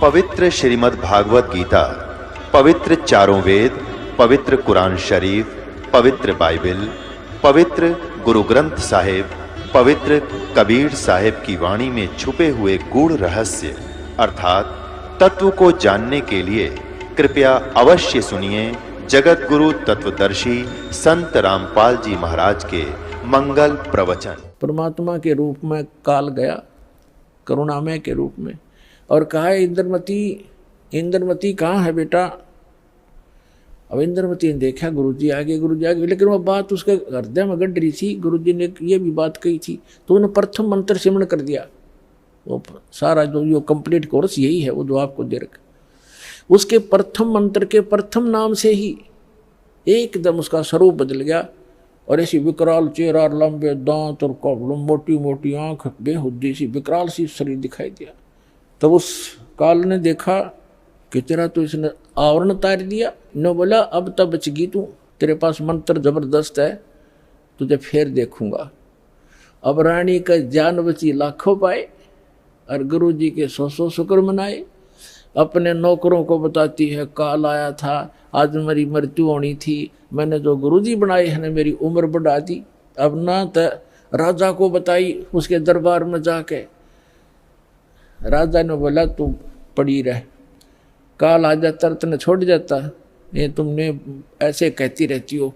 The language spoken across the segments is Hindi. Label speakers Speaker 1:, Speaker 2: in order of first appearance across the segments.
Speaker 1: पवित्र श्रीमद् भागवत गीता, पवित्र चारों वेद, पवित्र कुरान शरीफ, पवित्र बाइबल, पवित्र गुरु ग्रंथ साहिब, पवित्र कबीर साहिब की वाणी में छुपे हुए गूढ़ रहस्य अर्थात तत्व को जानने के लिए कृपया अवश्य सुनिए जगत गुरु तत्वदर्शी संत रामपाल जी महाराज के मंगल प्रवचन।
Speaker 2: परमात्मा के रूप में काल गया, करुणामय के रूप में, और कहा है इंद्रमती कहाँ है बेटा। अब इंद्रमती ने देखा गुरुजी आगे, लेकिन वह बात उसके हृदय में गड़ रही थी। गुरुजी ने ये भी बात कही थी तो उन्होंने प्रथम मंत्र सिमरण कर दिया। वो सारा जो कंप्लीट कोर्स यही है, वो जो आपको दे रखा, उसके प्रथम मंत्र के प्रथम नाम से ही एकदम उसका स्वरूप बदल गया और ऐसी विकराल चेहरा, लंबे दांत और मोटी मोटी आंख, बेहुद्दी सी विकराल सी शरीर दिखाई दिया। तब उस काल ने देखा कि तेरा तो इसने आवरण उतार दिया। न बोला अब तब बचगी तू, तेरे पास मंत्र जबरदस्त है, तुझे फिर देखूंगा। अब रानी का जान बची लाखों पाए और गुरु जी के 100 शुक्र मनाए। अपने नौकरों को बताती है काल आया था, आज मेरी मृत्यु होनी थी, मैंने जो गुरुजी बनाए हैं मेरी उम्र बढ़ा दी। अब ना तो राजा को बताई, उसके दरबार में जाके राजा ने बोला तू पड़ी रह, काल आ जाता तने छोड़ जाता, ये तुमने ऐसे कहती रहती हो,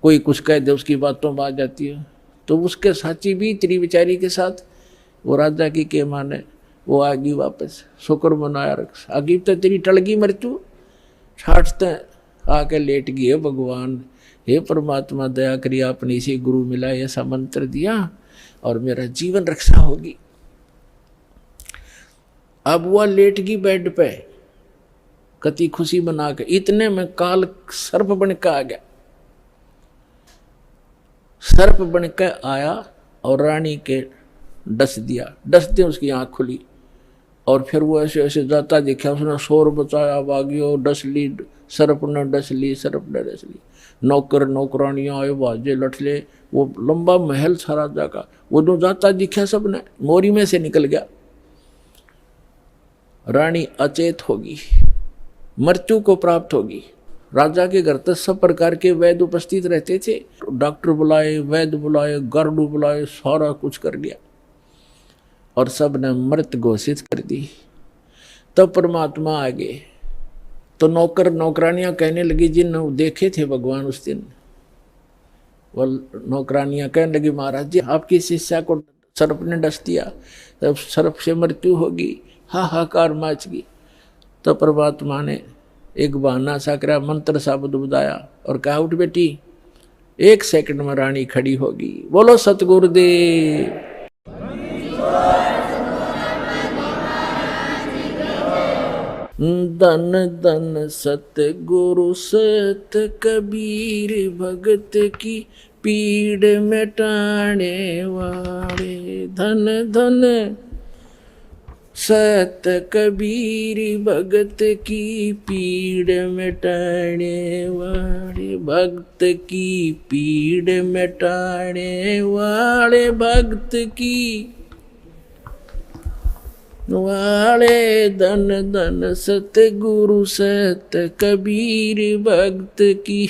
Speaker 2: कोई कुछ कह दे उसकी बातों में आ जाती हो। तो उसके साथी भी तेरी बेचारी के साथ वो राजा की के माने वो आगी वापस, शुक्र मनाया रख, आगी तो तेरी टलगी मृत्यु, छाटते आके लेट गई है भगवान। हे परमात्मा दया करिए, आपने इसी गुरु मिला ऐसा मंत्र दिया और मेरा जीवन रक्षा होगी। अब वह लेट गई बेड पे कति खुशी बना के, इतने में काल सर्प बन के आ गया। सर्प बन के आया और रानी के डस दिया, डसते उसकी आंख खुली और फिर वो ऐसे ऐसे जाता देखा, उसने शोर बचाया, भागियो, डस ली सर्प ने, डस ली सर्प ने, डस ली। नौकर नौकरानियां आए, बाजे लठले, वो लंबा महल था राजा का, वो जो जाता दिखा सबने, मोरी में से निकल गया। रानी अचेत होगी, मृत्यु को प्राप्त होगी। राजा के घर तक सब प्रकार के वैद्य उपस्थित रहते थे, डॉक्टर बुलाए, वैद्य बुलाए, गार्डू बुलाए, सारा कुछ कर दिया और सब ने मृत घोषित कर दी। तब परमात्मा आ गए तो नौकर नौकरानियां कहने लगी, जिन देखे थे भगवान उस दिन, वो नौकरानियां कहने लगी महाराज जी आपकी शिष्या को सर्प ने डस दिया, तब सर्प से मृत्यु होगी, हाहाकार मच गई। तो परमात्मा ने एक बहाना सा करा, मंत्र सा बुदाया और कहा उठ बेटी, 1 सेकंड में रानी खड़ी होगी। बोलो सतगुरुदेव। धन धन सतगुरु सत कबीर, भगत की पीड़ मिटाने वाले। धन धन सत कबीर, भगत की पीड़ मिटाने वाले, भक्त की पीड़ मिटाने वाले, भक्त की वाले। धन धन सतगुरु सत कबीर, भक्त की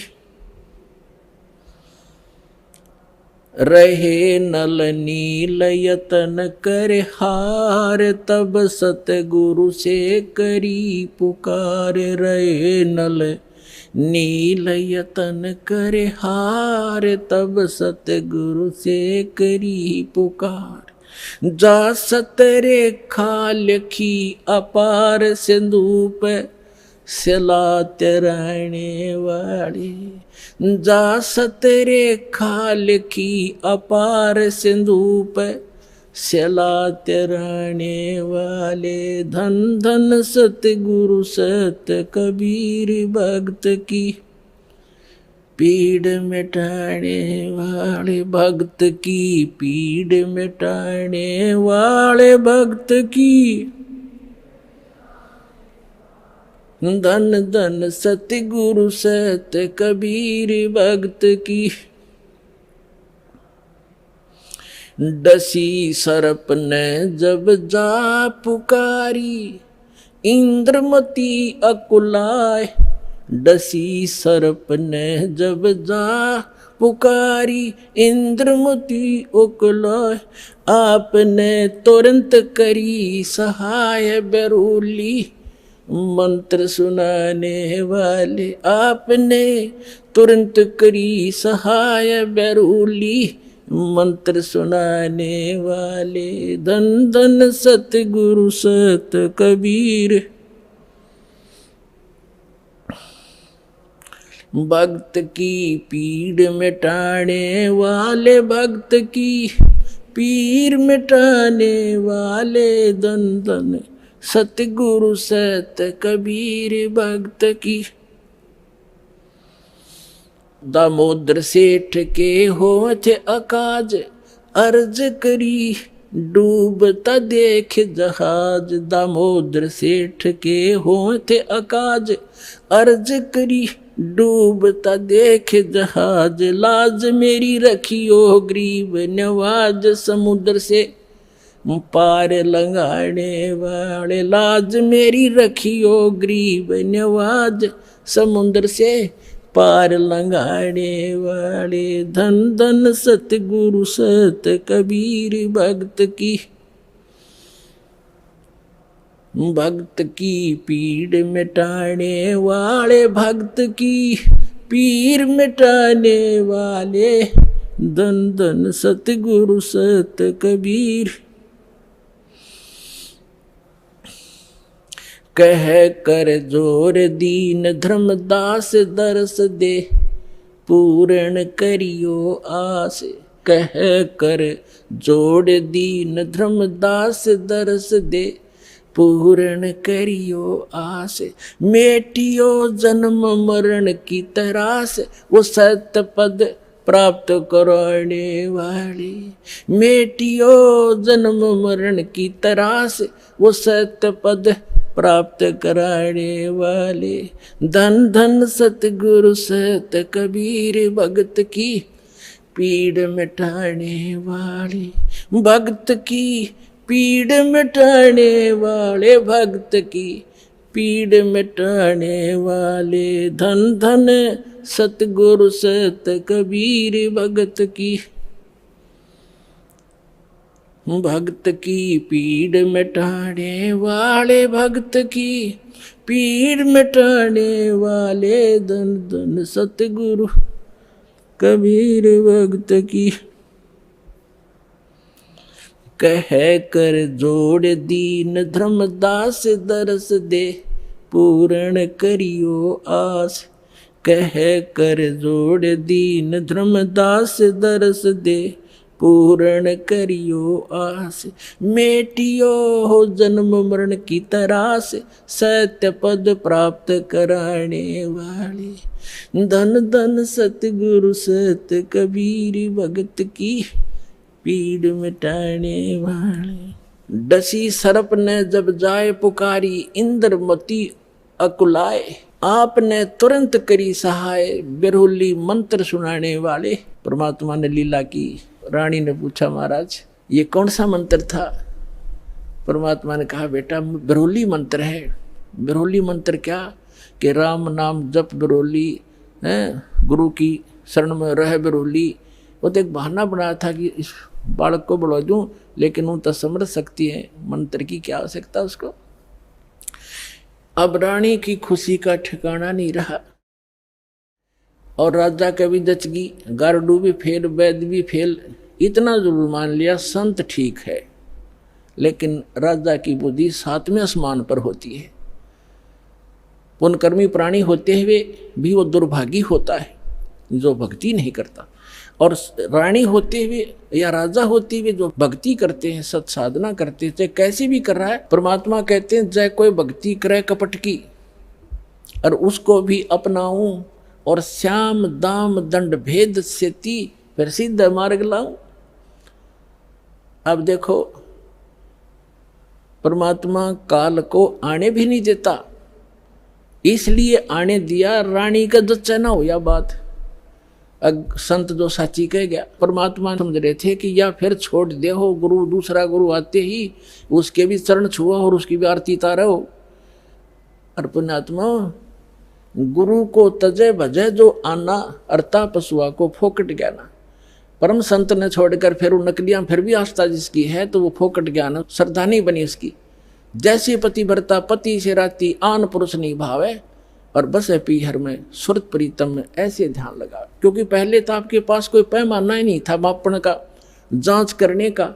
Speaker 2: रहे नल नील यतन कर हार, तब सतगुरु से करी पुकार। रहे नल नील यतन कर हार, तब सतगुरु से करी पुकार। जा सतरे खा लखी अपार, सिंधु पे सिला तैराने वाले। जा सतरे खा लखी अपार, सिंधु पे सिला तैराने वाले। धन धन सतगुरु सत कबीर, भक्त की पीड़ मिटाने वाले, भक्त की पीड़ मिटाने वाले, भक्त की। धन धन सतगुरु सत कबीर, भक्त की। डसी सर्प ने जब जा पुकारी, इंद्रमती अकुलाय, डसी सर्प ने जब जा पुकारी। इंद्रमती अकुलाय, आपने तुरंत करी सहाय बेरुली, मंत्र सुनाने वाले। आपने तुरंत करी सहाय बेरुली, मंत्र सुनाने वाले। धन धन सतगुरु सत कबीर, भक्त की पीड़ मिटाने वाले, भक्त की पीर मिटाने वाले। धन धन सतगुरु सत कबीर, भक्त की। दामोदर सेठ के होठ अकाज, अर्ज करी डूबता देख जहाज। दामोदर सेठ के होठ अकाज, अर्ज करी डूबता देख जहाज। लाज मेरी रखियो गरीब नवाज, समुद्र से पार लंघाने वाले। लाज मेरी रखियो गरीब नवाज, समुद्र से पार लंघाने वाले। धन धन सतगुरु सत कबीर, भक्त की। भक्त की पीड़ मिटाने वाले, भक्त की पीर मिटाने वाले। धन धन सतगुरु सत कबीर। कह कर जोर दीन धर्मदास, दरस दे पूर्ण करियो आस। कह कर जोड़ दीन धर्मदास, दरस दे पूर्ण करियो आस। मेटियो जन्म मरण की तरास, वो सत्य पद प्राप्त कराने वाले। मेटियो जन्म मरण की तरास, वो सत्य पद प्राप्त कराने वाले। धन धन सतगुरु सत कबीर, भक्त की पीड़ मिटाने वाले। भक्त की पीड़ मिटाने वाले, भक्त की पीड़ मिटाने वाले। धन धन सतगुरु सत कबीर, भक्त की। भक्त की पीड़ मिटाने वाले, भक्त की पीड़ मिटाने वाले। धन धन सतगुरु कबीर, भक्त की। कह कर जोड़ दीन धर्मदास, दरस दे पूर्ण करियो आस। कह कर जोड़ दीन धर्मदास, दरस दे पूर्ण करियो आस। मेटियो हो जन्म मरण की तरास, सत्य पद प्राप्त कराने वाले। धन धन सतगुरु सत कबीर, भक्त की पीड़ मिटाने वाले। डसी सर्प ने जब जाए पुकारी, इंद्रमती अकुलाए। आपने तुरंत करी सहाय, बिरहुली मंत्र सुनाने वाले। परमात्मा ने लीला की। रानी ने पूछा, महाराज ये कौन सा मंत्र था? परमात्मा ने कहा, बेटा बिरहुली मंत्र है। बिरहुली मंत्र क्या? कि राम नाम जप बिरहुली, गुरु की शरण में रह बिरहुली। वो तो एक बहाना बनाया था कि इस बालक को बढ़ा दूं, लेकिन वो तो समझ सकती है, मंत्र की क्या आवश्यकता उसको। अब रानी की खुशी का ठिकाना नहीं रहा और राजा का भी दचगी, गारडू भी फेल, वैद्य भी फेल। इतना जरूर मान लिया संत ठीक है, लेकिन राजा की बुद्धि 7वें आसमान पर होती है। पुण्यकर्मी प्राणी होते हुए भी वो दुर्भागी होता है जो भक्ति नहीं करता, और रानी होते हुए या राजा होते हुए जो भक्ति करते हैं, सत साधना करते हैं, चाहे कैसे भी कर रहा है। परमात्मा कहते हैं, चाहे कोई भक्ति करे कपट की और उसको भी अपनाऊं, और श्याम दाम दंड भेद सेती, फिर सिद्ध मार्ग लाऊं। अब देखो, परमात्मा काल को आने भी नहीं देता, इसलिए आने दिया रानी का जच्चा ना हो। या बात संत जो साची कह गया, परमात्मा समझ रहे थे कि या फिर छोड़ दे हो गुरु, दूसरा गुरु आते ही उसके भी चरण छुओ और उसकी भी आरती तारो। और पुण्यात्मा गुरु को तजे भजे जो आना, अर्ता पशुआ को फोकट ज्ञाना। परम संत ने छोड़कर फिर वो नकलियां फिर भी आस्था जिसकी है तो वो फोकट ज्ञान श्रद्धा नहीं बनी उसकी। जैसे पति भरता पति से राती, आन पुरुष नहीं भावे, और बस है पीहर में सुरत प्रीतम में, ऐसे ध्यान लगा। क्योंकि पहले तो आपके पास कोई पैमाना ही नहीं था मापन का, जांच करने का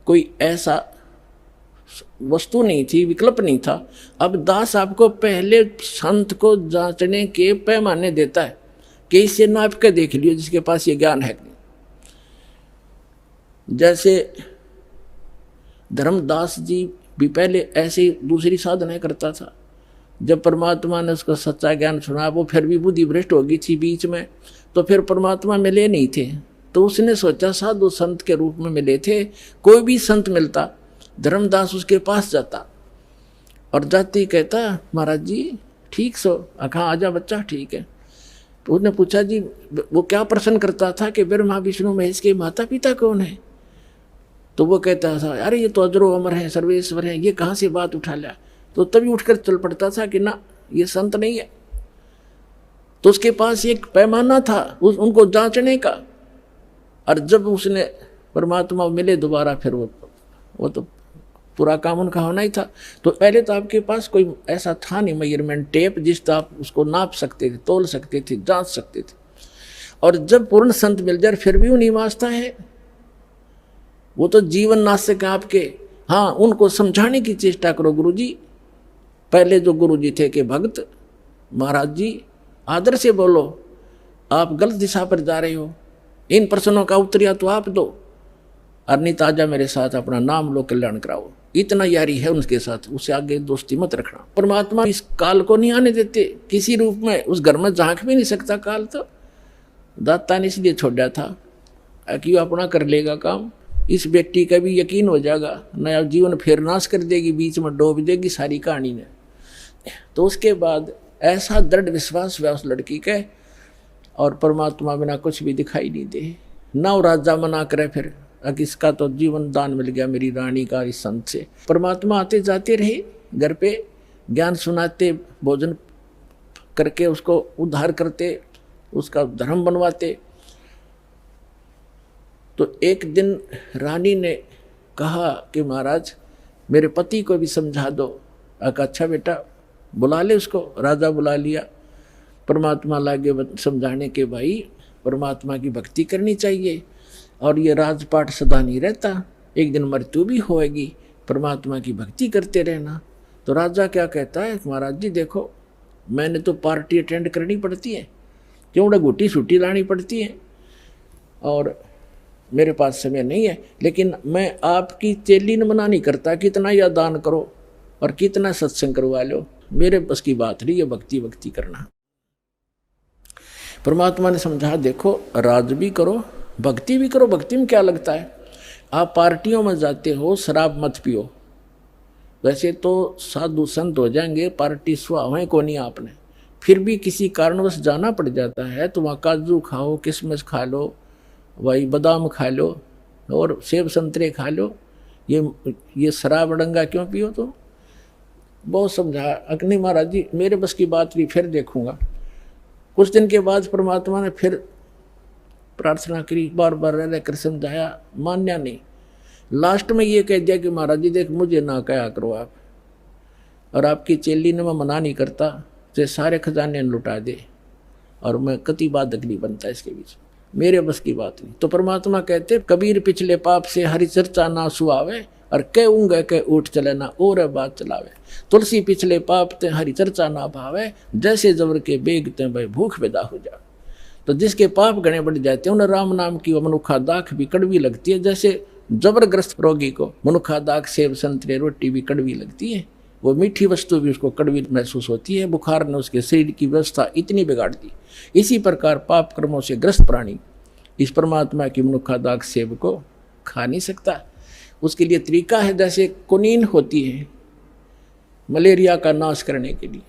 Speaker 2: कोई ऐसा वस्तु नहीं थी, विकल्प नहीं था। अब दास आपको पहले संत को जांचने के पैमाने देता है कि इससे नाप के देख लियो जिसके पास ये ज्ञान है। जैसे धर्मदास जी भी पहले ऐसी दूसरी साधनाएं करता था। जब परमात्मा ने उसको सच्चा ज्ञान सुना, वो फिर भी बुद्धि भ्रष्ट हो गई थी बीच में, तो फिर परमात्मा मिले नहीं थे। तो उसने सोचा साधु संत के रूप में मिले थे, कोई भी संत मिलता धर्मदास उसके पास जाता और जाती कहता महाराज जी ठीक सो, कहा आजा बच्चा ठीक है। तो उसने पूछा जी वो क्या प्रश्न करता था कि ब्रह्मा विष्णु महेश के माता पिता कौन है? तो वो कहता था अरे ये तो अजरो अमर है, सर्वेश्वर है, ये कहाँ से बात उठा लिया? तो तभी उठकर चल पड़ता था कि ना ये संत नहीं है। तो उसके पास एक पैमाना था उनको जांचने का। और जब उसने परमात्मा मिले दोबारा, फिर वो तो पूरा काम उनका होना ही था। तो पहले तो आपके पास कोई ऐसा था नहीं मेजरमेंट टेप जिससे आप उसको नाप सकते थे, तोल सकते थे, जांच सकते थे। और जब पूर्ण संत मिल जाए फिर भी वो नहीं वास्ता है, वो तो जीवन नाशक है आपके। हाँ, उनको समझाने की चेष्टा करो गुरुजी। पहले जो गुरुजी थे कि भक्त महाराज जी आदर से बोलो, आप गलत दिशा पर जा रहे हो, इन प्रश्नों का उत्तरिया तो आप दो, और नहीं ताजा मेरे साथ अपना नाम लो, कल्याण कराओ। इतना यारी है उनके साथ, उससे आगे दोस्ती मत रखना। परमात्मा इस काल को नहीं आने देते किसी रूप में, उस घर में झांक भी नहीं सकता काल। तो दाता ने इसलिए छोड़ा था कि अपना कर लेगा काम, इस व्यक्ति का भी यकीन हो जाएगा, नया जीवन फिर नाश कर देगी, बीच में डूब देगी सारी कहानी ने। तो उसके बाद ऐसा दृढ़ विश्वास हुआ उस लड़की के, और परमात्मा बिना कुछ भी दिखाई नहीं दे। ना वो राजा मना करे फिर, इसका तो जीवन दान मिल गया मेरी रानी का इस संत से। परमात्मा आते जाते रहे घर पे, ज्ञान सुनाते, भोजन करके उसको उद्धार करते, उसका धर्म बनवाते। तो एक दिन रानी ने कहा कि महाराज मेरे पति को भी समझा दो। अच्छा बेटा बुला ले उसको। राजा बुला लिया, परमात्मा लागे समझाने के भाई परमात्मा की भक्ति करनी चाहिए, और ये राजपाट सदा नहीं रहता, एक दिन मृत्यु भी होएगी, परमात्मा की भक्ति करते रहना। तो राजा क्या कहता है, महाराज जी देखो मैंने तो पार्टी अटेंड करनी पड़ती है, क्यों गुटी सूटी लानी पड़ती है, और मेरे पास समय नहीं है। लेकिन मैं आपकी चेली न मना नहीं करता, कितना या दान करो और कितना सत्संग करवा लो, मेरे बस की बात नहीं है भक्ति भक्ति करना। परमात्मा ने समझा देखो राज भी करो भक्ति भी करो। भक्ति में क्या लगता है, आप पार्टियों में जाते हो, शराब मत पियो। वैसे तो साधु संत हो जाएंगे, पार्टी सुहावें को नहीं आपने, फिर भी किसी कारणवश जाना पड़ जाता है तो वहाँ काजू खाओ, किशमिश खा लो, वही बादाम खा लो और सेब संतरे खा लो। ये शराब डंगा क्यों पियो? तो बहुत समझा, अग्नि महाराज जी मेरे बस की बात भी, फिर देखूंगा। कुछ दिन के बाद परमात्मा ने फिर प्रार्थना करी, बार बार रह कर समझाया, मान्या नहीं। लास्ट में ये कह दिया कि महाराज जी देख मुझे ना कहा करो आप, और आपकी चेली ने मैं मना नहीं करता, तो सारे खजाने लुटा दे, और मैं कति बाधक नहीं बनता इसके बीच, मेरे बस की बात नहीं। तो परमात्मा कहते कबीर पिछले पाप से हरि चर्चा ना सुहावे, और कह ऊँगे कह उठ चले ना और बात चलावे। तुलसी पिछले पाप ते हरि चर्चा ना भावे, जैसे जबर के बेग ते भाई भूख पैदा हो जा। तो जिसके पाप गणे बढ़ जाते हैं उन्हें राम नाम की वो मनुखा दाख भी कड़वी लगती है। जैसे जबरग्रस्त रोगी को मनुखा दाख, सेब संतरे, रोटी भी कड़वी लगती है, वो मीठी वस्तु भी उसको कड़वी महसूस होती है। बुखार ने उसके शरीर की व्यवस्था इतनी बिगाड़ दी। इसी प्रकार पाप कर्मों से ग्रस्त प्राणी इस परमात्मा की मनुखा दाख सेब को खा नहीं सकता। उसके लिए तरीका है, जैसे कुनीन होती है मलेरिया का नाश करने के लिए,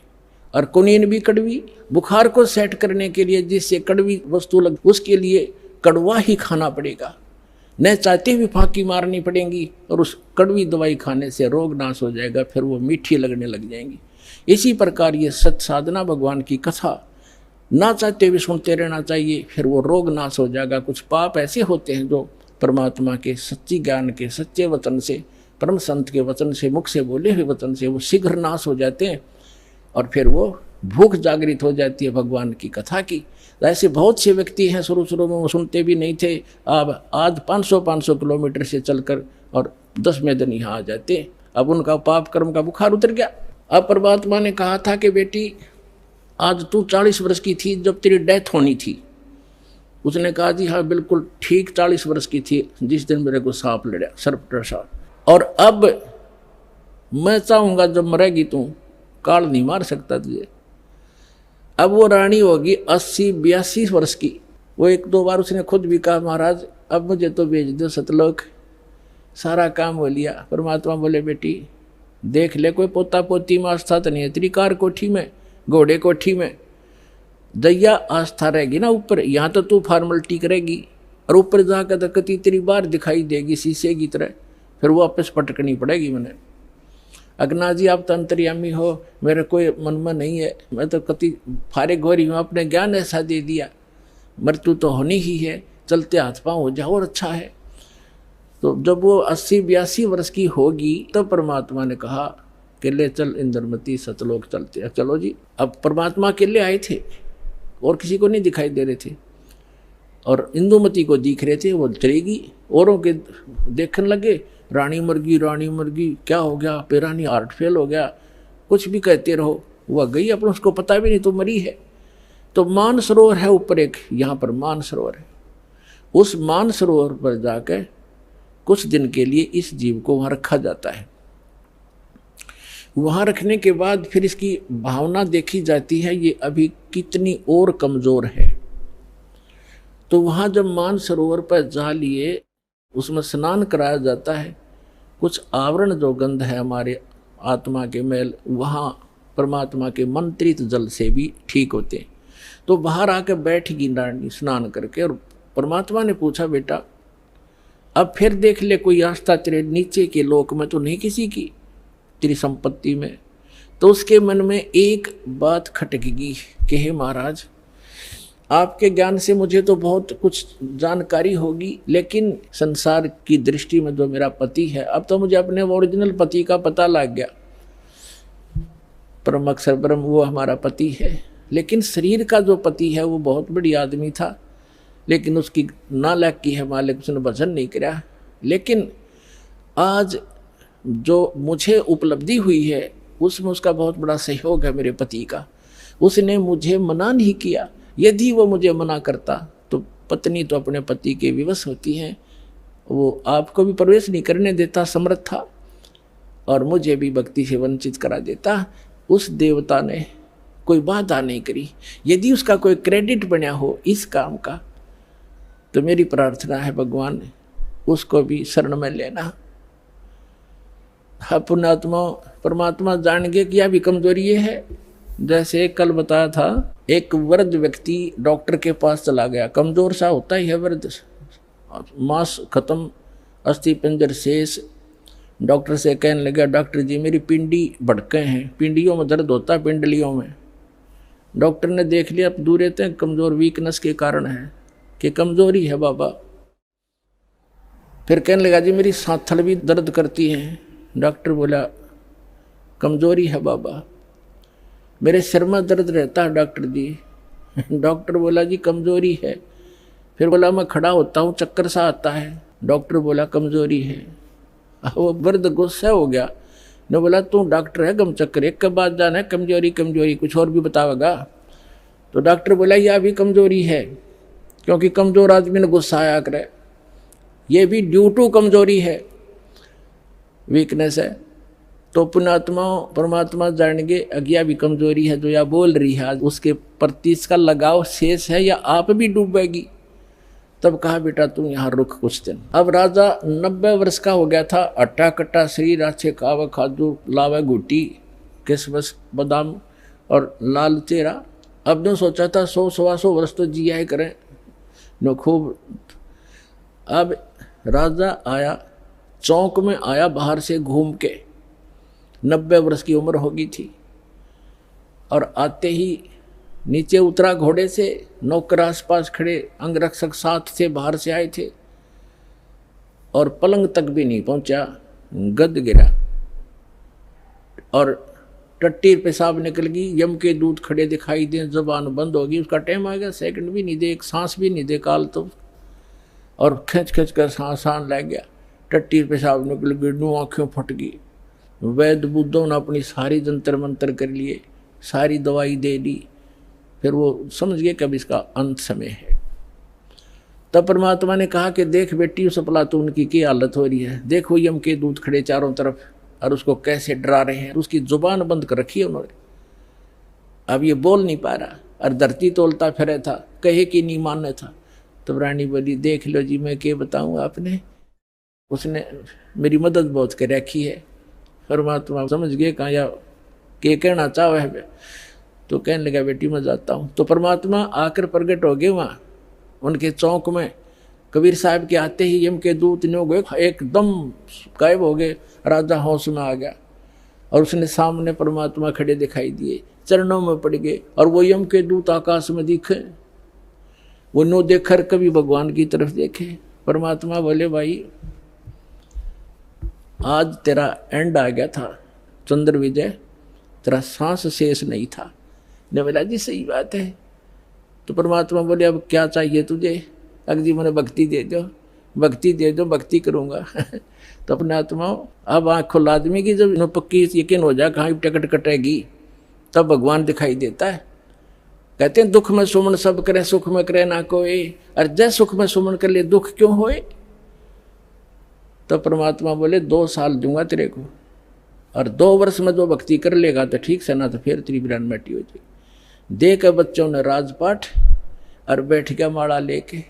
Speaker 2: और कुनीन भी कड़वी, बुखार को सेट करने के लिए जिससे कड़वी वस्तु लग, उसके लिए कड़वा ही खाना पड़ेगा, न चाहते हुए फांकी मारनी पड़ेंगी, और उस कड़वी दवाई खाने से रोग नाश हो जाएगा, फिर वो मीठी लगने लग जाएंगी। इसी प्रकार ये सत साधना भगवान की कथा ना चाहते भी सुनते रहना चाहिए, फिर वो रोग नाश हो जाएगा। कुछ पाप ऐसे होते हैं जो परमात्मा के सच्ची ज्ञान के सच्चे वचन से, परम संत के वचन से, मुख से बोले हुए वचन से वो शीघ्र नाश हो जाते हैं और फिर वो भूख जागृत हो जाती है भगवान की कथा की। ऐसे बहुत से व्यक्ति हैं शुरू शुरू में वो सुनते भी नहीं थे, अब आज 500 किलोमीटर से चलकर और 10 में दिन यहाँ आ जाते हैं। अब उनका पाप कर्म का बुखार उतर गया। अब परमात्मा ने कहा था कि बेटी आज तू 40 वर्ष की थी जब तेरी डेथ होनी थी। उसने कहा जी हाँ बिल्कुल ठीक 40 वर्ष की थी जिस दिन मेरे को सांप लड़ा, सर्प डसा। और अब मैं चाहूँगा जब मरेगी तू, काल नहीं मार सकता तुझे। अब वो रानी होगी 80-82 वर्ष की। वो 1-2 बार उसने खुद भी कहा महाराज अब मुझे तो भेज दो सतलोक, सारा काम हो लिया। परमात्मा बोले बेटी देख ले कोई पोता पोती में आस्था तो नहीं है तेरी, कार कोठी में, घोड़े कोठी में, दैया आस्था रहेगी ना ऊपर। यहाँ तो तू फॉर्मलिटी करेगी और ऊपर जाकर तो कति तेरी बार दिखाई देगी शीशे की तरह, फिर वो वापस पटकनी पड़ेगी। मैंने अगना जी आप तो अंतर्यामी हो, मेरे कोई मन में नहीं है, मैं तो कति फारिग हो रही हूँ, अपने ज्ञान ऐसा दे दिया, मृत्यु तो होनी ही है, चलते हाथ पाँव हो जाओ और अच्छा है। तो जब वो 80-82 वर्ष की होगी तब परमात्मा ने कहा कि ले चल इंद्रमती सतलोक चलते हैं। चलो जी। अब परमात्मा अकेले आए थे और किसी को नहीं दिखाई दे रहे थे और इंदुमती को दिख रहे थे। वो चलेगी, औरों के देखने लगे रानी मर गई, क्या हो गया, पेरानी हार्ट फेल हो गया, कुछ भी कहते रहो, वह गई अपन उसको पता भी नहीं तो मरी है। तो मान सरोवर है ऊपर एक, यहाँ पर मान सरोवर है। उस मान सरोवर पर जाकर कुछ दिन के लिए इस जीव को वहाँ रखा जाता है। वहाँ रखने के बाद फिर इसकी भावना देखी जाती है ये अभी कितनी और कमज़ोर है। तो वहाँ जब मान सरोवर पर जा लिए उसमें स्नान कराया जाता है। कुछ आवरण जो गंध है हमारे आत्मा के मैल वहाँ परमात्मा के मंत्रित जल से भी ठीक होते हैं। तो बाहर आकर बैठ गई रानी स्नान करके और परमात्मा ने पूछा बेटा अब फिर देख ले कोई आस्था तेरे नीचे के लोक में तो नहीं किसी की, तेरी संपत्ति में। तो उसके मन में एक बात खटकेगी कि हे महाराज आपके ज्ञान से मुझे तो बहुत कुछ जानकारी होगी, लेकिन संसार की दृष्टि में जो मेरा पति है अब तो मुझे अपने ओरिजिनल पति का पता लग गया। परम अक्षर ब्रह्म वो हमारा पति है, लेकिन शरीर का जो पति है वो बहुत बड़ी आदमी था, लेकिन उसकी नालायकी है मालिक, उसने भजन नहीं किया। लेकिन आज जो मुझे उपलब्धि हुई है उसमें उसका बहुत बड़ा सहयोग है मेरे पति का। उसने मुझे मना नहीं किया। यदि वो मुझे मना करता तो पत्नी तो अपने पति के विवश होती हैं, वो आपको भी प्रवेश नहीं करने देता समर्थ था और मुझे भी भक्ति से वंचित करा देता। उस देवता ने कोई बाधा नहीं करी। यदि उसका कोई क्रेडिट बना हो इस काम का तो मेरी प्रार्थना है भगवान उसको भी शरण में लेना। पुण्यात्मा परमात्मा जान गए कि यह भी कमजोरी ये है। जैसे कल बताया था एक वृद्ध व्यक्ति डॉक्टर के पास चला गया, कमजोर सा होता ही है वृद्ध, मांस खत्म, अस्थि पंजर शेष। डॉक्टर से कहने लगा डॉक्टर जी मेरी पिंडी भड़के हैं, पिंडियों में दर्द होता है पिंडलियों में। डॉक्टर ने देख लिया दूर रहते हैं कमजोर वीकनेस के कारण है कि कमजोरी है बाबा। फिर कहने लगा जी मेरी सांथल भी दर्द करती है। डॉक्टर बोला कमजोरी है बाबा। मेरे सिर में दर्द रहता है डॉक्टर जी। डॉक्टर बोला जी कमजोरी है। फिर बोला मैं खड़ा होता हूँ चक्कर सा आता है। डॉक्टर बोला कमजोरी है। वो वृद्ध गुस्सा हो गया ने बोला तू डॉक्टर है गम चक्कर एक के बाद जाना है, कमजोरी कमजोरी कुछ और भी बतावेगा। तो डॉक्टर बोला यह भी कमजोरी है, क्योंकि कमजोर आदमी ने गुस्सा आया करे, ये भी ड्यू टू कमजोरी है, वीकनेस है। तो पुण्यात्मा परमात्मा जानेंगे अज्ञा भी कमजोरी है जो या बोल रही है आज उसके प्रति इसका लगाव शेष है या आप भी डूबेगी। तब कहा बेटा तू यहाँ रुक कुछ दिन। अब राजा 90 वर्ष का हो गया था, अट्टा कट्टा शरीर, अच्छे खावा खादू लावे गुटी किसमस बादाम और लाल चेहरा। अब ने सोचा था 100-125 वर्ष तो जिया ही करें न खूब। अब राजा आया, चौक में आया बाहर से घूम के, 90 वर्ष की उम्र होगी थी। और आते ही नीचे उतरा घोड़े से, नौकर आसपास खड़े, अंगरक्षक साथ थे, बाहर से आए थे, और पलंग तक भी नहीं पहुंचा, गद गिरा और टट्टी पेशाब निकल गई। यम के दूत खड़े दिखाई दे, जबान बंद होगी, उसका टाइम आ गया, सेकंड भी नहीं दे, एक सांस भी नहीं दे काल तो, और खींच खींच कर सांस लग गया, टट्टी पेशाब निकल गई, नू आँखें फट गई। वैद्य बुद्धों ने अपनी सारी जंतर मंतर कर लिए, सारी दवाई दे दी, फिर वो समझ गए कि अब इसका अंत समय है। तब परमात्मा ने कहा कि देख बेटी उस अफलातून की क्या हालत हो रही है, देखो यम के दूत खड़े चारों तरफ और उसको कैसे डरा रहे हैं, उसकी जुबान बंद कर रखी है उन्होंने, अब ये बोल नहीं पा रहा और धरती तोलता फिरे था, कहे कि नहीं मानने था। तो रानी बोली देख लो जी मैं क्या बताऊँ आपने, उसने मेरी मदद बहुत कर रखी है। परमात्मा समझ गए कहाँ या के कहना चाहो है, तो कहने लगा बेटी मैं जाता हूँ। तो परमात्मा आकर प्रकट हो गए वहाँ उनके चौक में। कबीर साहब के आते ही यम के दूत ने गए एकदम गायब हो गए, राजा होश में आ गया और उसने सामने परमात्मा खड़े दिखाई दिए, चरणों में पड़ गए और वो यम के दूत आकाश में दिखे, वो नो देखकर कभी भगवान की तरफ देखे। परमात्मा बोले भाई आज तेरा एंड आ गया था चंद्र विजय, तेरा सांस शेष नहीं था। ने बोला जी सही बात है। तो परमात्मा बोले अब क्या चाहिए तुझे, अगर जी मैंने भक्ति दे दो, भक्ति दे दो, भक्ति करूँगा। तो अपने आत्मा अब आँख खुल आदमी की जब पक्की यकीन हो जाए कहाँ टिकट कटेगी तब भगवान दिखाई देता है। कहते हैं दुख में सुमन सब करे, सुख में करे ना कोई, और जय सुख में सुमन कर ले दुख क्यों होए। तो परमात्मा बोले 2 साल दूंगा तेरे को, और 2 वर्ष में जो भक्ति कर लेगा तो ठीक से, ना तो फिर तेरी बिरान मिट्टी हो जाएगी। दे के बच्चों ने राजपाठ और बैठ गया माड़ा लेके।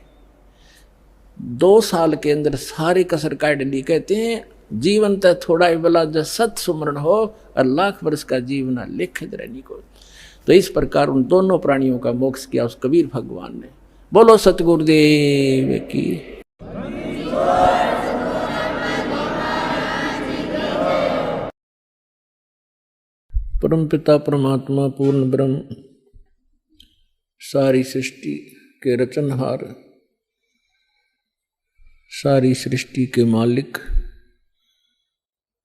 Speaker 2: 2 साल के अंदर सारी कसर काट ली। कहते हैं जीवन तो थोड़ा ही बला जब सत सुमरण हो और लाख वर्ष का जीवन लिख रहनी को। तो इस प्रकार उन दोनों प्राणियों का मोक्ष किया उस कबीर भगवान ने। बोलो सतगुरुदेव की। परम पिता परमात्मा पूर्ण ब्रह्म सारी सृष्टि के रचनहार, सारी सृष्टि के मालिक,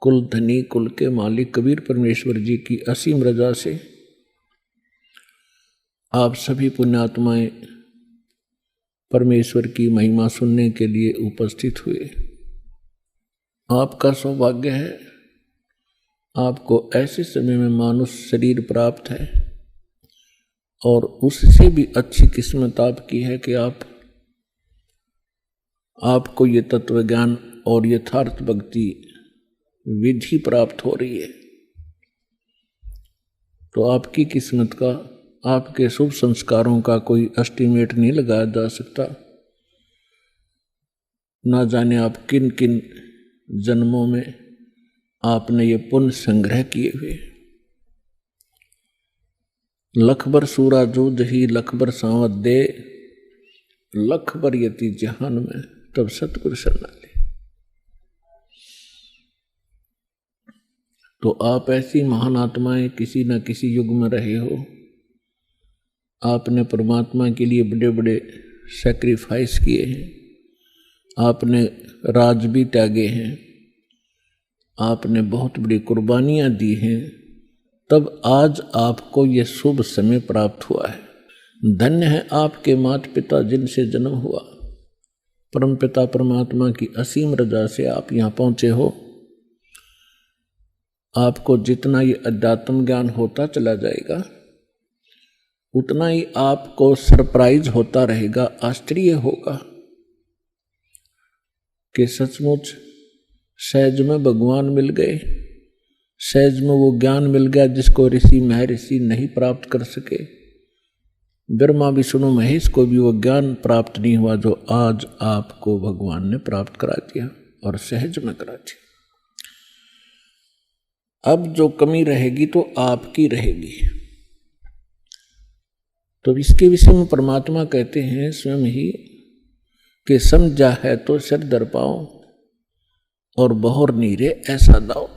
Speaker 2: कुल धनी कुल के मालिक कबीर परमेश्वर जी की असीम रजा से आप सभी पुण्यात्माएं परमेश्वर की महिमा सुनने के लिए उपस्थित हुए। आपका सौभाग्य है, आपको ऐसे समय में मानुष शरीर प्राप्त है, और उससे भी अच्छी किस्मत आपकी है कि आपको ये तत्व ज्ञान और यथार्थ भक्ति विधि प्राप्त हो रही है। तो आपकी किस्मत का, आपके शुभ संस्कारों का कोई एस्टीमेट नहीं लगाया जा सकता। ना जाने आप किन किन जन्मों में आपने ये पुण्य संग्रह किए हुए। लखबर सूरा जो जही लखबर सांवत दे, लखबर यति जहान में तब सतगुरु शरणाले। तो आप ऐसी महान आत्माएं किसी न किसी युग में रहे हो। आपने परमात्मा के लिए बड़े बड़े सैक्रिफाइस किए हैं, आपने राज भी त्यागे हैं, आपने बहुत बड़ी कुर्बानियां दी हैं, तब आज आपको ये शुभ समय प्राप्त हुआ है। धन्य है आपके माता पिता जिनसे जन्म हुआ। परमपिता परमात्मा की असीम रजा से आप यहाँ पहुँचे हो। आपको जितना ये अध्यात्म ज्ञान होता चला जाएगा उतना ही आपको सरप्राइज होता रहेगा, आश्चर्य होगा कि सचमुच सहज में भगवान मिल गए, सहज में वो ज्ञान मिल गया जिसको ऋषि महर्षि नहीं प्राप्त कर सके। ब्रह्मा विष्णु महेश को भी वो ज्ञान प्राप्त नहीं हुआ जो आज आपको भगवान ने प्राप्त करा दिया और सहज में करा दिया। अब जो कमी रहेगी तो आपकी रहेगी। तो इसके विषय में परमात्मा कहते हैं स्वयं ही कि समझा है तो सिर दर पाओ और बहुर नीरे ऐसा दाओ।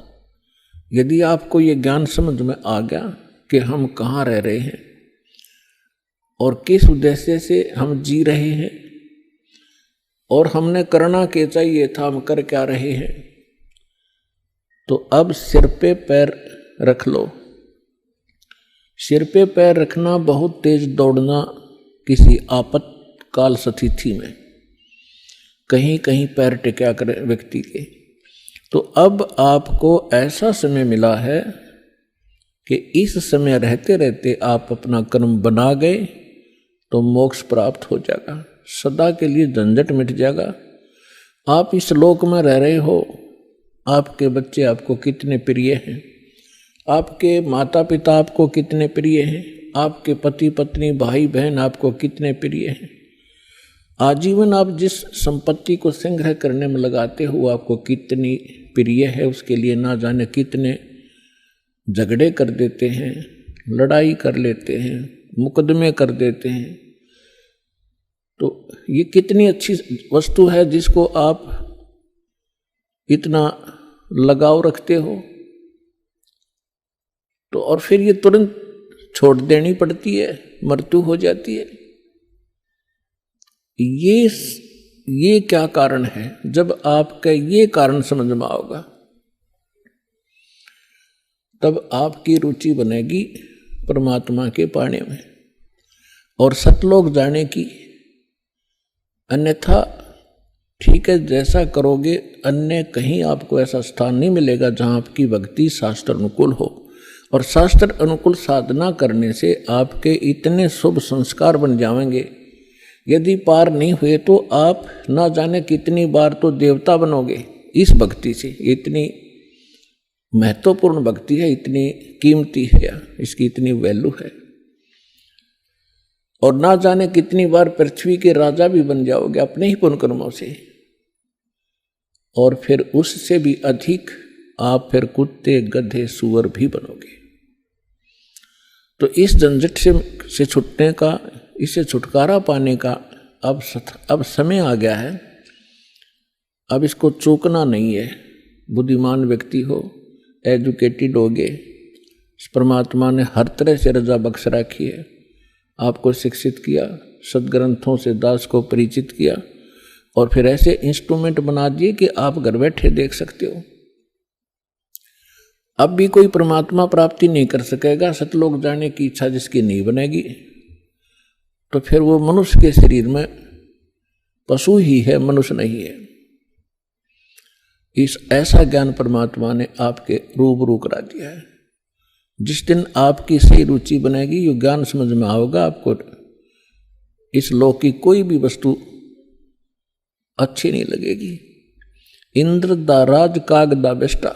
Speaker 2: यदि आपको ये ज्ञान समझ में आ गया कि हम कहाँ रह रहे हैं और किस उद्देश्य से हम जी रहे हैं और हमने करना क्या चाहिए था, हम कर क्या रहे हैं। तो अब सिर पे पैर रख लो। सिर पे पैर रखना बहुत तेज दौड़ना किसी आपातकाल स्थिति में, कहीं कहीं पैर टिका करे व्यक्ति के। तो अब आपको ऐसा समय मिला है कि इस समय रहते रहते आप अपना कर्म बना गए तो मोक्ष प्राप्त हो जाएगा, सदा के लिए झंझट मिट जाएगा। आप इस लोक में रह रहे हो, आपके बच्चे आपको कितने प्रिय हैं, आपके माता पिता आपको कितने प्रिय हैं, आपके पति पत्नी भाई बहन आपको कितने प्रिय हैं। आजीवन आप जिस संपत्ति को संग्रह करने में लगाते हो आपको कितनी प्रिय है, उसके लिए ना जाने कितने झगड़े कर देते हैं, लड़ाई कर लेते हैं, मुकदमे कर देते हैं। तो ये कितनी अच्छी वस्तु है जिसको आप इतना लगाव रखते हो, तो और फिर ये तुरंत छोड़ देनी पड़ती है, मृत्यु हो जाती है। ये क्या कारण है? जब आपका ये कारण समझ में आओगा तब आपकी रुचि बनेगी परमात्मा के पाने में और सतलोक जाने की। अन्यथा ठीक है, जैसा करोगे अन्य कहीं आपको ऐसा स्थान नहीं मिलेगा जहां आपकी भक्ति शास्त्र अनुकूल हो। और शास्त्र अनुकूल साधना करने से आपके इतने शुभ संस्कार बन जाएंगे, यदि पार नहीं हुए तो आप ना जाने कितनी बार तो देवता बनोगे इस भक्ति से। इतनी महत्वपूर्ण भक्ति है, इतनी कीमती है, इसकी इतनी वैल्यू है। और ना जाने कितनी बार पृथ्वी के राजा भी बन जाओगे अपने ही पुण्य कर्मों से। और फिर उससे भी अधिक आप फिर कुत्ते गधे सुअर भी बनोगे। तो इस झंझट से छूटने का, इससे छुटकारा पाने का अब समय आ गया है। अब इसको चूकना नहीं है। बुद्धिमान व्यक्ति हो, एजुकेटेड होगे, परमात्मा ने हर तरह से रजा बख्श रखी है, आपको शिक्षित किया, सदग्रंथों से दास को परिचित किया और फिर ऐसे इंस्ट्रूमेंट बना दिए कि आप घर बैठे देख सकते हो। अब भी कोई परमात्मा प्राप्ति नहीं कर सकेगा, सतलोक जाने की इच्छा जिसकी नहीं बनेगी, तो फिर वो मनुष्य के शरीर में पशु ही है, मनुष्य नहीं है। इस ऐसा ज्ञान परमात्मा ने आपके रूबरू करा दिया है। जिस दिन आपकी सही रुचि बनेगी, ये ज्ञान समझ में आओगा, आपको इस लोक की कोई भी वस्तु अच्छी नहीं लगेगी। इंद्र दा राज काग दा बेष्टा,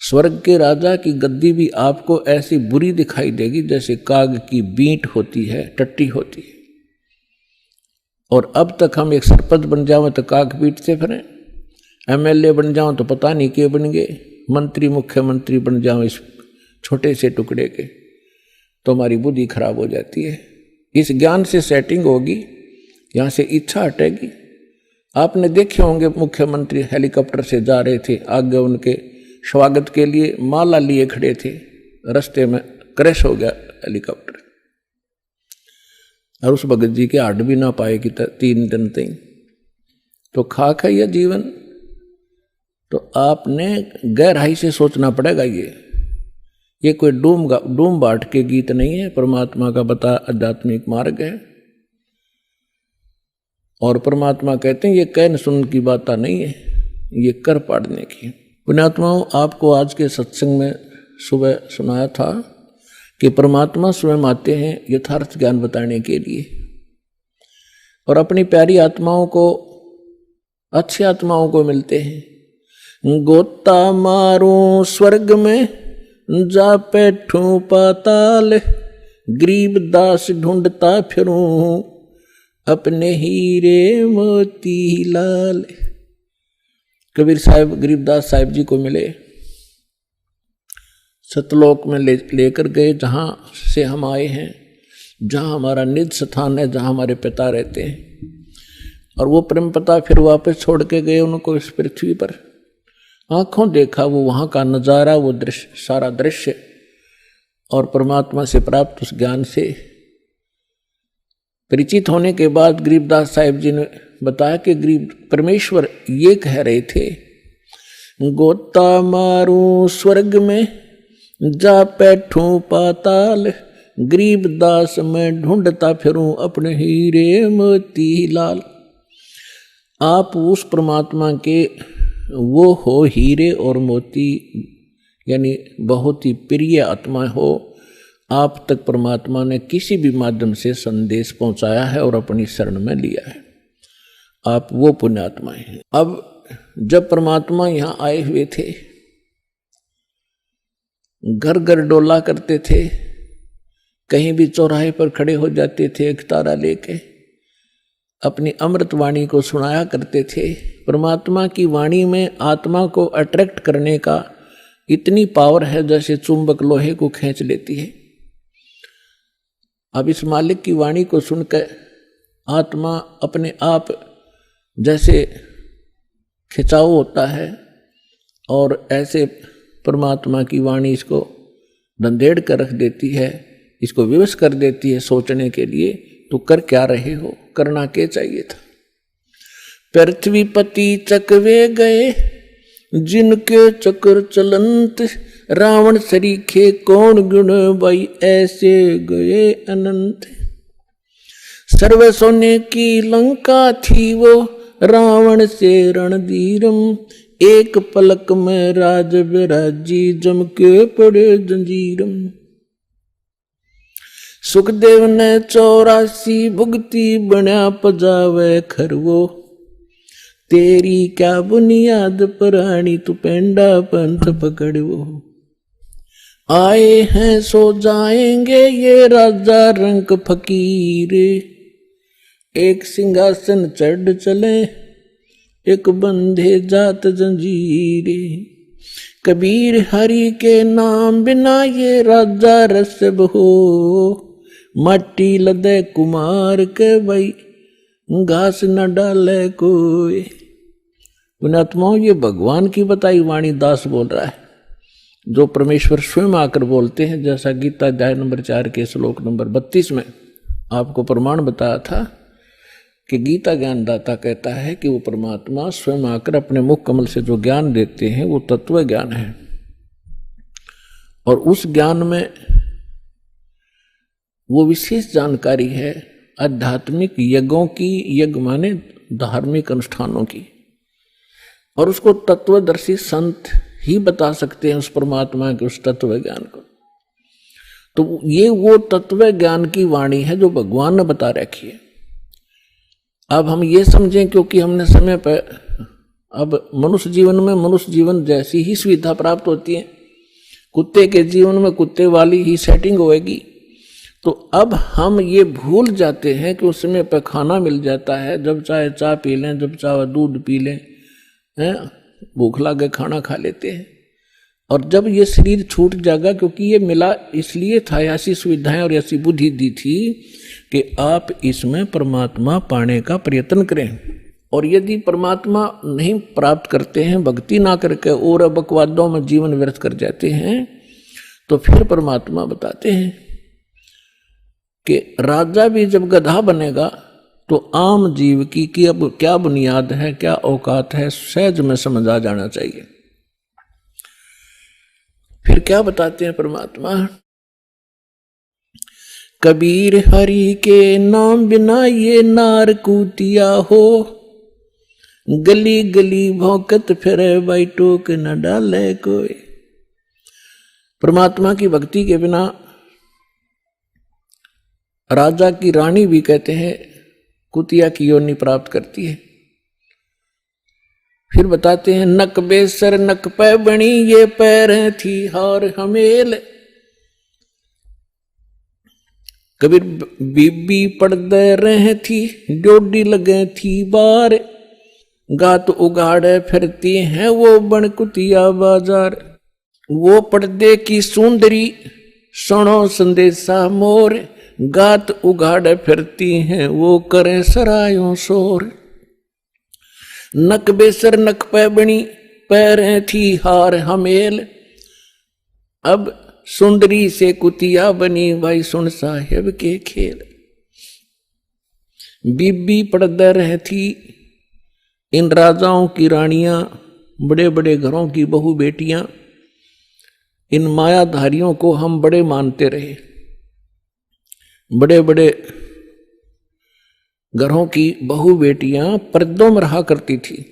Speaker 2: स्वर्ग के राजा की गद्दी भी आपको ऐसी बुरी दिखाई देगी जैसे काग की बींट होती है, टट्टी होती है। और अब तक हम एक सरपंच बन जाओ तो काग बीट से फिरें, एमएलए बन जाओ तो पता नहीं के बन गए, मंत्री मुख्यमंत्री बन जाओ इस छोटे से टुकड़े के, तो हमारी बुद्धि खराब हो जाती है। इस ज्ञान से सेटिंग होगी, यहाँ से इच्छा हटेगी। आपने देखे होंगे मुख्यमंत्री हेलीकॉप्टर से जा रहे थे, आगे उनके स्वागत के लिए माला लिए खड़े थे, रास्ते में क्रैश हो गया हेलीकॉप्टर और उस भगत जी के हाड भी ना पाए कि 3 दिन तक। तो खाक है यह जीवन। तो आपने गहराई से सोचना पड़ेगा। ये कोई डूम बाट के गीत नहीं है, परमात्मा का बता आध्यात्मिक मार्ग है। और परमात्मा कहते हैं ये कहन सुन की बात नहीं है, ये कर पाड़ने की। पुण्यात्माओं, आपको आज के सत्संग में सुबह सुनाया था कि परमात्मा स्वयं आते हैं यथार्थ ज्ञान बताने के लिए और अपनी प्यारी आत्माओं को, अच्छी आत्माओं को मिलते हैं। गोता मारूं स्वर्ग में जा बैठूं पाताल, गरीब दास ढूंढता फिरूं अपने हीरे मोती लाल। कबीर साहब गरीबदास साहिब जी को मिले, सतलोक में लेकर गए, जहाँ से हम आए हैं, जहाँ हमारा निज स्थान है, जहाँ हमारे पिता रहते हैं। और वो प्रेम पिता फिर वापस छोड़ के गए उनको इस पृथ्वी पर। आंखों देखा वो वहाँ का नज़ारा, वो दृश्य, सारा दृश्य। और परमात्मा से प्राप्त उस ज्ञान से परिचित होने के बाद गरीबदास साहिब जी ने बताया कि परमेश्वर ये कह रहे थे, गोता मारूं स्वर्ग में जा बैठूं पाताल, गरीबदास मैं ढूंढता फिरूं अपने हीरे मोती लाल। आप उस परमात्मा के वो हो हीरे और मोती, यानी बहुत ही प्रिय आत्मा हो। आप तक परमात्मा ने किसी भी माध्यम से संदेश पहुंचाया है और अपनी शरण में लिया है। आप वो पुण्यात्माएं हैं। अब जब परमात्मा यहाँ आए हुए थे, घर घर डोला करते थे, कहीं भी चौराहे पर खड़े हो जाते थे, एक तारा लेके अपनी अमृत वाणी को सुनाया करते थे। परमात्मा की वाणी में आत्मा को अट्रैक्ट करने का इतनी पावर है जैसे चुंबक लोहे को खींच लेती है। अब इस मालिक की वाणी को सुनकर आत्मा अपने आप जैसे खिंचाव होता है और ऐसे परमात्मा की वाणी इसको धंधेड़ कर रख देती है, इसको विवश कर देती है सोचने के लिए। तो कर क्या रहे हो, करना क्या चाहिए था। पृथ्वीपति चकवे गए जिनके चक्र चलंत, रावण सरीखे कौन गुण भाई ऐसे गए अनंत। सर्व सोने की लंका थी वो रावण से रणधीरम, एक पलक में राज विराजी जम के पड़े जंजीरम। सुखदेव ने 84 भुगती बना पजावे खरवो, तेरी क्या बुनियाद परानी तू पेंडा पंथ पकड़ो। आए हैं सो जाएंगे ये राजा रंग फकीर, एक सिंहासन चढ़ चले एक बंधे जात जंजीर। कबीर हरि के नाम बिना ये राजा रसब हो, माटी लदे कुमार के भाई घास न डाले कोई। पुण्यात्माओं, ये भगवान की बताई वाणी दास बोल रहा है, जो परमेश्वर स्वयं आकर बोलते हैं। जैसा गीता अध्याय नंबर 4 के श्लोक नंबर 32 में आपको प्रमाण बताया था कि गीता ज्ञानदाता कहता है कि वो परमात्मा स्वयं आकर अपने मुख कमल से जो ज्ञान देते हैं वो तत्व ज्ञान है। और उस ज्ञान में वो विशेष जानकारी है आध्यात्मिक यज्ञों की, यज्ञ माने धार्मिक अनुष्ठानों की, और उसको तत्वदर्शी संत ही बता सकते हैं उस परमात्मा के उस तत्व ज्ञान को। तो ये वो तत्व ज्ञान की वाणी है जो भगवान ने बता रखी है। अब हम ये समझें, क्योंकि हमने समय पर अब मनुष्य जीवन में मनुष्य जीवन जैसी ही सुविधा प्राप्त होती है, कुत्ते के जीवन में कुत्ते वाली ही सेटिंग होएगी। तो अब हम ये भूल जाते हैं कि उस समय पर खाना मिल जाता है, जब चाहे चाय पी लें, जब चाहे दूध पी लें, भूख लगे खाना खा लेते हैं। और जब ये शरीर छूट जाएगा, क्योंकि ये मिला इसलिए था, ऐसी सुविधाएं और ऐसी बुद्धि दी थी कि आप इसमें परमात्मा पाने का प्रयत्न करें। और यदि परमात्मा नहीं प्राप्त करते हैं, भक्ति ना करके और बकवादों में जीवन व्यर्थ कर जाते हैं, तो फिर परमात्मा बताते हैं कि राजा भी जब गधा बनेगा तो आम जीव की अब क्या बुनियाद है, क्या औकात है, सहज में समझ आ जाना चाहिए। फिर क्या बताते हैं परमात्मा, कबीर हरि के नाम बिना ये नार कूतिया हो, गली गली भौंकत फिरे भाई टोक न डाले कोई। परमात्मा की भक्ति के बिना राजा की रानी भी कहते हैं कुतिया की योनि प्राप्त करती है। फिर बताते हैं, नक बेसर नक पे बनी ये पैर थी हार हमेल, कबीर बीबी पड़दे रहे थी डोडी लगे थी बार, गात उगाड़े फिरती हैं वो बन कुतिया बाजार। वो पर्दे की सुंदरी सुनो संदेशा मोर, गात उगाड़े फिरती हैं वो करें सरायों शोर। नक बेसर नक पे बनी पैरें थी हार हमेल। अब सुंदरी से कुतिया बनी, भाई सुन साहेब के खेल। बीबी पड़दे रहती इन राजाओं की रानियां, बड़े बड़े घरों की बहू बेटियां, इन मायाधारियों को हम बड़े मानते रहे। बड़े बड़े घरों की बहू बेटियां पर्दों में रहा करती थी,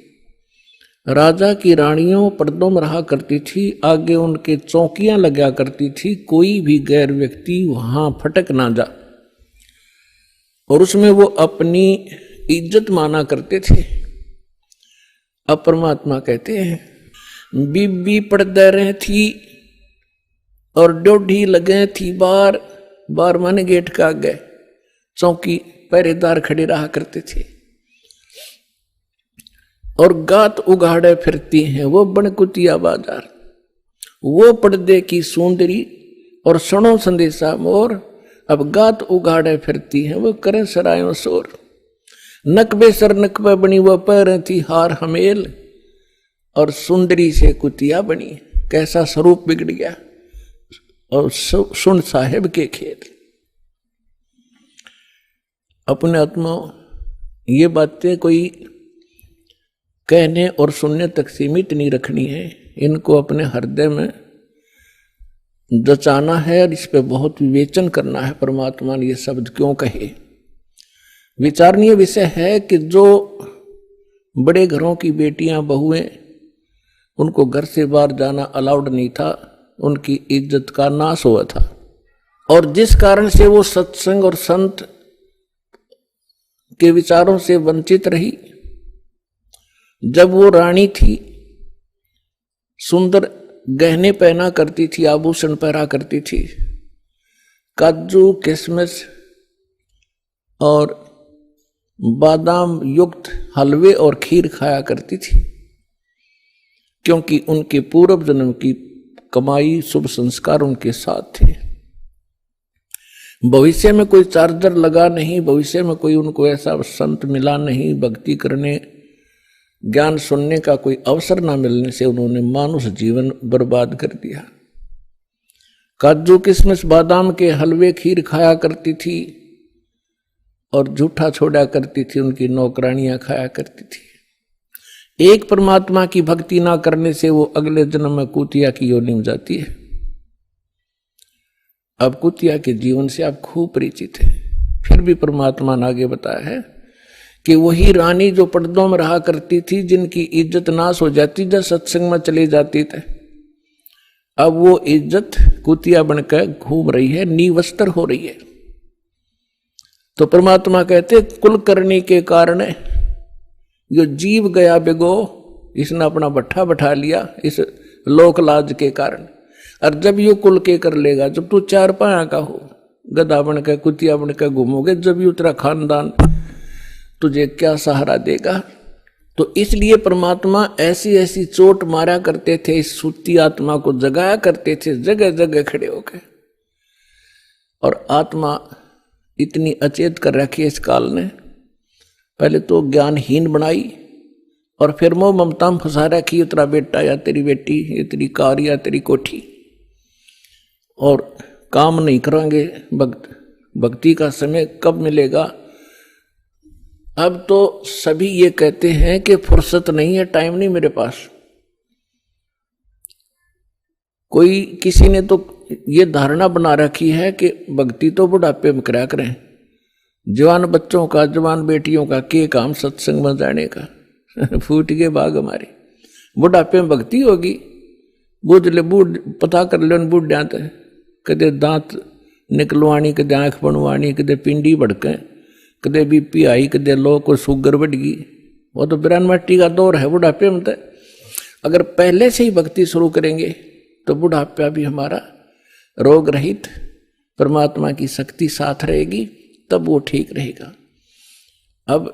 Speaker 2: राजा की रानियों पर्दों में रहा करती थी, आगे उनके चौकियां लगा करती थी, कोई भी गैर व्यक्ति वहां फटक ना जा, और उसमें वो अपनी इज्जत माना करते थे। अब परमात्मा कहते हैं बीबी पर्दे रह थी और डोढ़ी लगे थी बार बार, मन गेट का गए चौकी पहरेदार खड़े रहा करते थे, और गात उगाड़े फिरती हैं वो बनकुतिया बाजार, वो पर्दे की सुंदरी और सणो संदेशा मोर, अब गात उगाड़े फिरती हैं वो करे सरायों शोर। नकबे सर नकबे बनी वो पैर थी हार हमेल, और सुंदरी से कुतिया बनी, कैसा स्वरूप बिगड़ गया, और सुन साहेब के खेल। अपने आत्मा ये बातें कोई कहने और सुनने तक सीमित नहीं रखनी है, इनको अपने हृदय में जचाना है और इस पे बहुत विवेचन करना है। परमात्मा ने ये शब्द क्यों कहे? विचारणीय विषय है कि जो बड़े घरों की बेटियां बहुएं, उनको घर से बाहर जाना अलाउड नहीं था, उनकी इज्जत का नाश हुआ था, और जिस कारण से वो सत्संग और संत के विचारों से वंचित रही। जब वो रानी थी, सुंदर गहने पहना करती थी, आभूषण पहना करती थी, काजू किशमिश और बादाम युक्त हलवे और खीर खाया करती थी, क्योंकि उनके पूर्व जन्म की कमाई शुभ संस्कार उनके साथ थे। भविष्य में कोई चार्जर लगा नहीं, भविष्य में कोई उनको ऐसा संत मिला नहीं, भक्ति करने ज्ञान सुनने का कोई अवसर ना मिलने से उन्होंने मानुष जीवन बर्बाद कर दिया। काजू किशमिश बादाम के हलवे खीर खाया करती थी और झूठा छोड़ा करती थी, उनकी नौकरानियां खाया करती थी। एक परमात्मा की भक्ति ना करने से वो अगले जन्म में कुतिया की योनि में जाती है। अब कुतिया के जीवन से आप खूब परिचित हैं, फिर भी परमात्मा ने आगे बताया है कि वही रानी जो पर्दों में रहा करती थी, जिनकी इज्जत नाश हो जाती जब सत्संग में चले जाती थे, अब वो इज्जत कुतिया बनकर घूम रही है, निवस्त्र हो रही है। तो परमात्मा कहते कुलकर्णी के कारण जो जीव गया बिगो, इसने अपना भट्ठा बैठा लिया इस लोक लाज के कारण। और जब ये कुल के कर लेगा, जब तू चार पाया का हो, गधा बनकर कुतिया बनकर घूमोगे, जब ये तेरा खानदान तुझे क्या सहारा देगा? तो इसलिए परमात्मा ऐसी ऐसी चोट मारा करते थे, इस सुती आत्मा को जगाया करते थे जगह जगह खड़े होकर। और आत्मा इतनी अचेत कर रखी है इस काल ने, पहले तो ज्ञानहीन बनाई और फिर मोह ममता में फंसा रखी, तेरा बेटा या तेरी बेटी, ये तेरी कार या तेरी कोठी, और काम नहीं करेंगे, भक्ति का समय कब मिलेगा? अब तो सभी ये कहते हैं कि फुर्सत नहीं है, टाइम नहीं मेरे पास। कोई किसी ने तो ये धारणा बना रखी है कि भक्ति तो बुढ़ापे में करा करें, जवान बच्चों का, जवान बेटियों का के काम सत्संग में जाने का। फूट गए भाग हमारे, बुढ़ापे में भक्ति होगी? बूझ ले, बूढ़ पता कर ले बूढ़ कदे दांत निकलवानी, कदे आंख बनवानी, कदे पिंडी भड़के, कदे बीपी आई, कदे लो को शुगर बढ़ गई। वो तो बिरानवाटी का दौर है बुढ़ापे में। अगर पहले से ही भक्ति शुरू करेंगे तो बुढ़ापा भी हमारा रोग रहित, परमात्मा की शक्ति साथ रहेगी, तब वो ठीक रहेगा। अब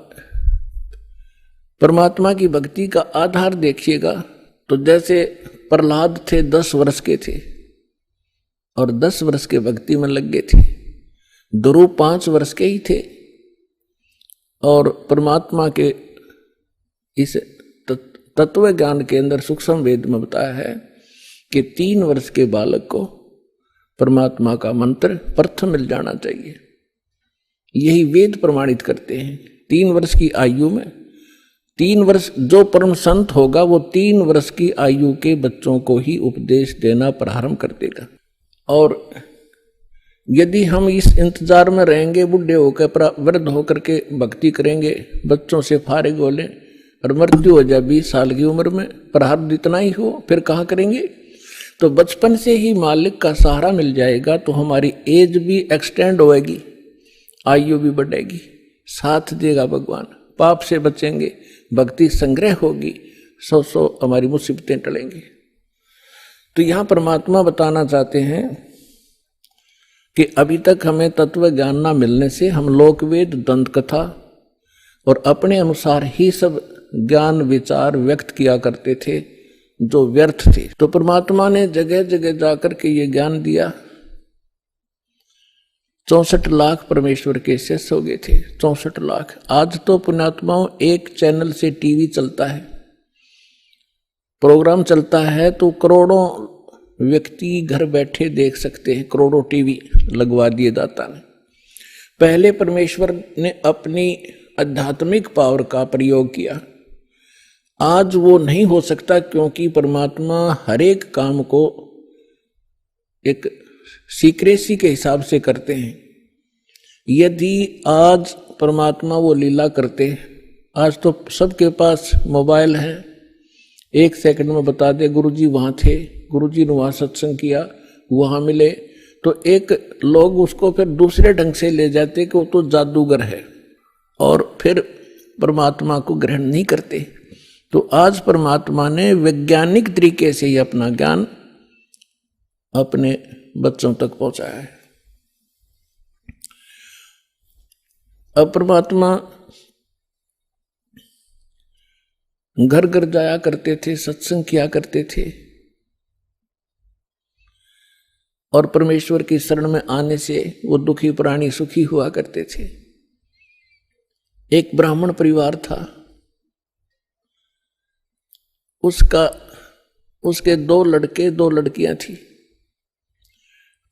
Speaker 2: परमात्मा की भक्ति का आधार देखिएगा तो जैसे प्रहलाद थे 10 वर्ष के थे और 10 वर्ष के भक्ति में लग गए थे। ध्रुव 5 वर्ष के ही थे और परमात्मा के इस तत्व ज्ञान के अंदर सूक्ष्म वेद में बताया है कि 3 वर्ष के बालक को परमात्मा का मंत्र प्रथम मिल जाना चाहिए। यही वेद प्रमाणित करते हैं। 3 वर्ष की आयु में 3 वर्ष जो परम संत होगा वो 3 वर्ष की आयु के बच्चों को ही उपदेश देना प्रारंभ कर देगा। और यदि हम इस इंतजार में रहेंगे, बूढ़े होकर वृद्ध होकर के भक्ति करेंगे, बच्चों से फारिग हो लें और मृत्यु हो जाए 20 साल की उम्र में, प्रारब्ध इतना ही हो, फिर कहाँ करेंगे? तो बचपन से ही मालिक का सहारा मिल जाएगा तो हमारी एज भी एक्सटेंड होएगी, आयु भी बढ़ेगी, साथ देगा भगवान, पाप से बचेंगे, भक्ति संग्रह होगी, 100 हमारी मुसीबतें टलेंगी। तो यहाँ परमात्मा बताना चाहते हैं कि अभी तक हमें तत्व ज्ञान ना मिलने से हम लोकवेद, दंत कथा और अपने अनुसार ही सब ज्ञान विचार व्यक्त किया करते थे जो व्यर्थ थे। तो परमात्मा ने जगह जगह जाकर के ये ज्ञान दिया। 64 लाख परमेश्वर के शिष्य हो गए थे, 64 लाख। आज तो पुण्यात्माओं एक चैनल से टीवी चलता है, प्रोग्राम चलता है तो करोड़ों व्यक्ति घर बैठे देख सकते हैं, करोड़ों टीवी लगवा दिए दाता ने। पहले परमेश्वर ने अपनी आध्यात्मिक पावर का प्रयोग किया, आज वो नहीं हो सकता क्योंकि परमात्मा हर एक काम को एक सीक्रेसी के हिसाब से करते हैं। यदि आज परमात्मा वो लीला करते, आज तो सबके पास मोबाइल है, 1 सेकंड में बता दे गुरुजी वहाँ थे, गुरुजी ने वहाँ सत्संग किया, वहाँ मिले, तो एक लोग उसको फिर दूसरे ढंग से ले जाते कि वो तो जादूगर है और फिर परमात्मा को ग्रहण नहीं करते। तो आज परमात्मा ने वैज्ञानिक तरीके से ही अपना ज्ञान अपने बच्चों तक पहुंचाया है। अब परमात्मा घर घर जाया करते थे, सत्संग किया करते थे और परमेश्वर की शरण में आने से वो दुखी प्राणी सुखी हुआ करते थे। एक ब्राह्मण परिवार था, उसके 2 लड़के 2 लड़कियां थी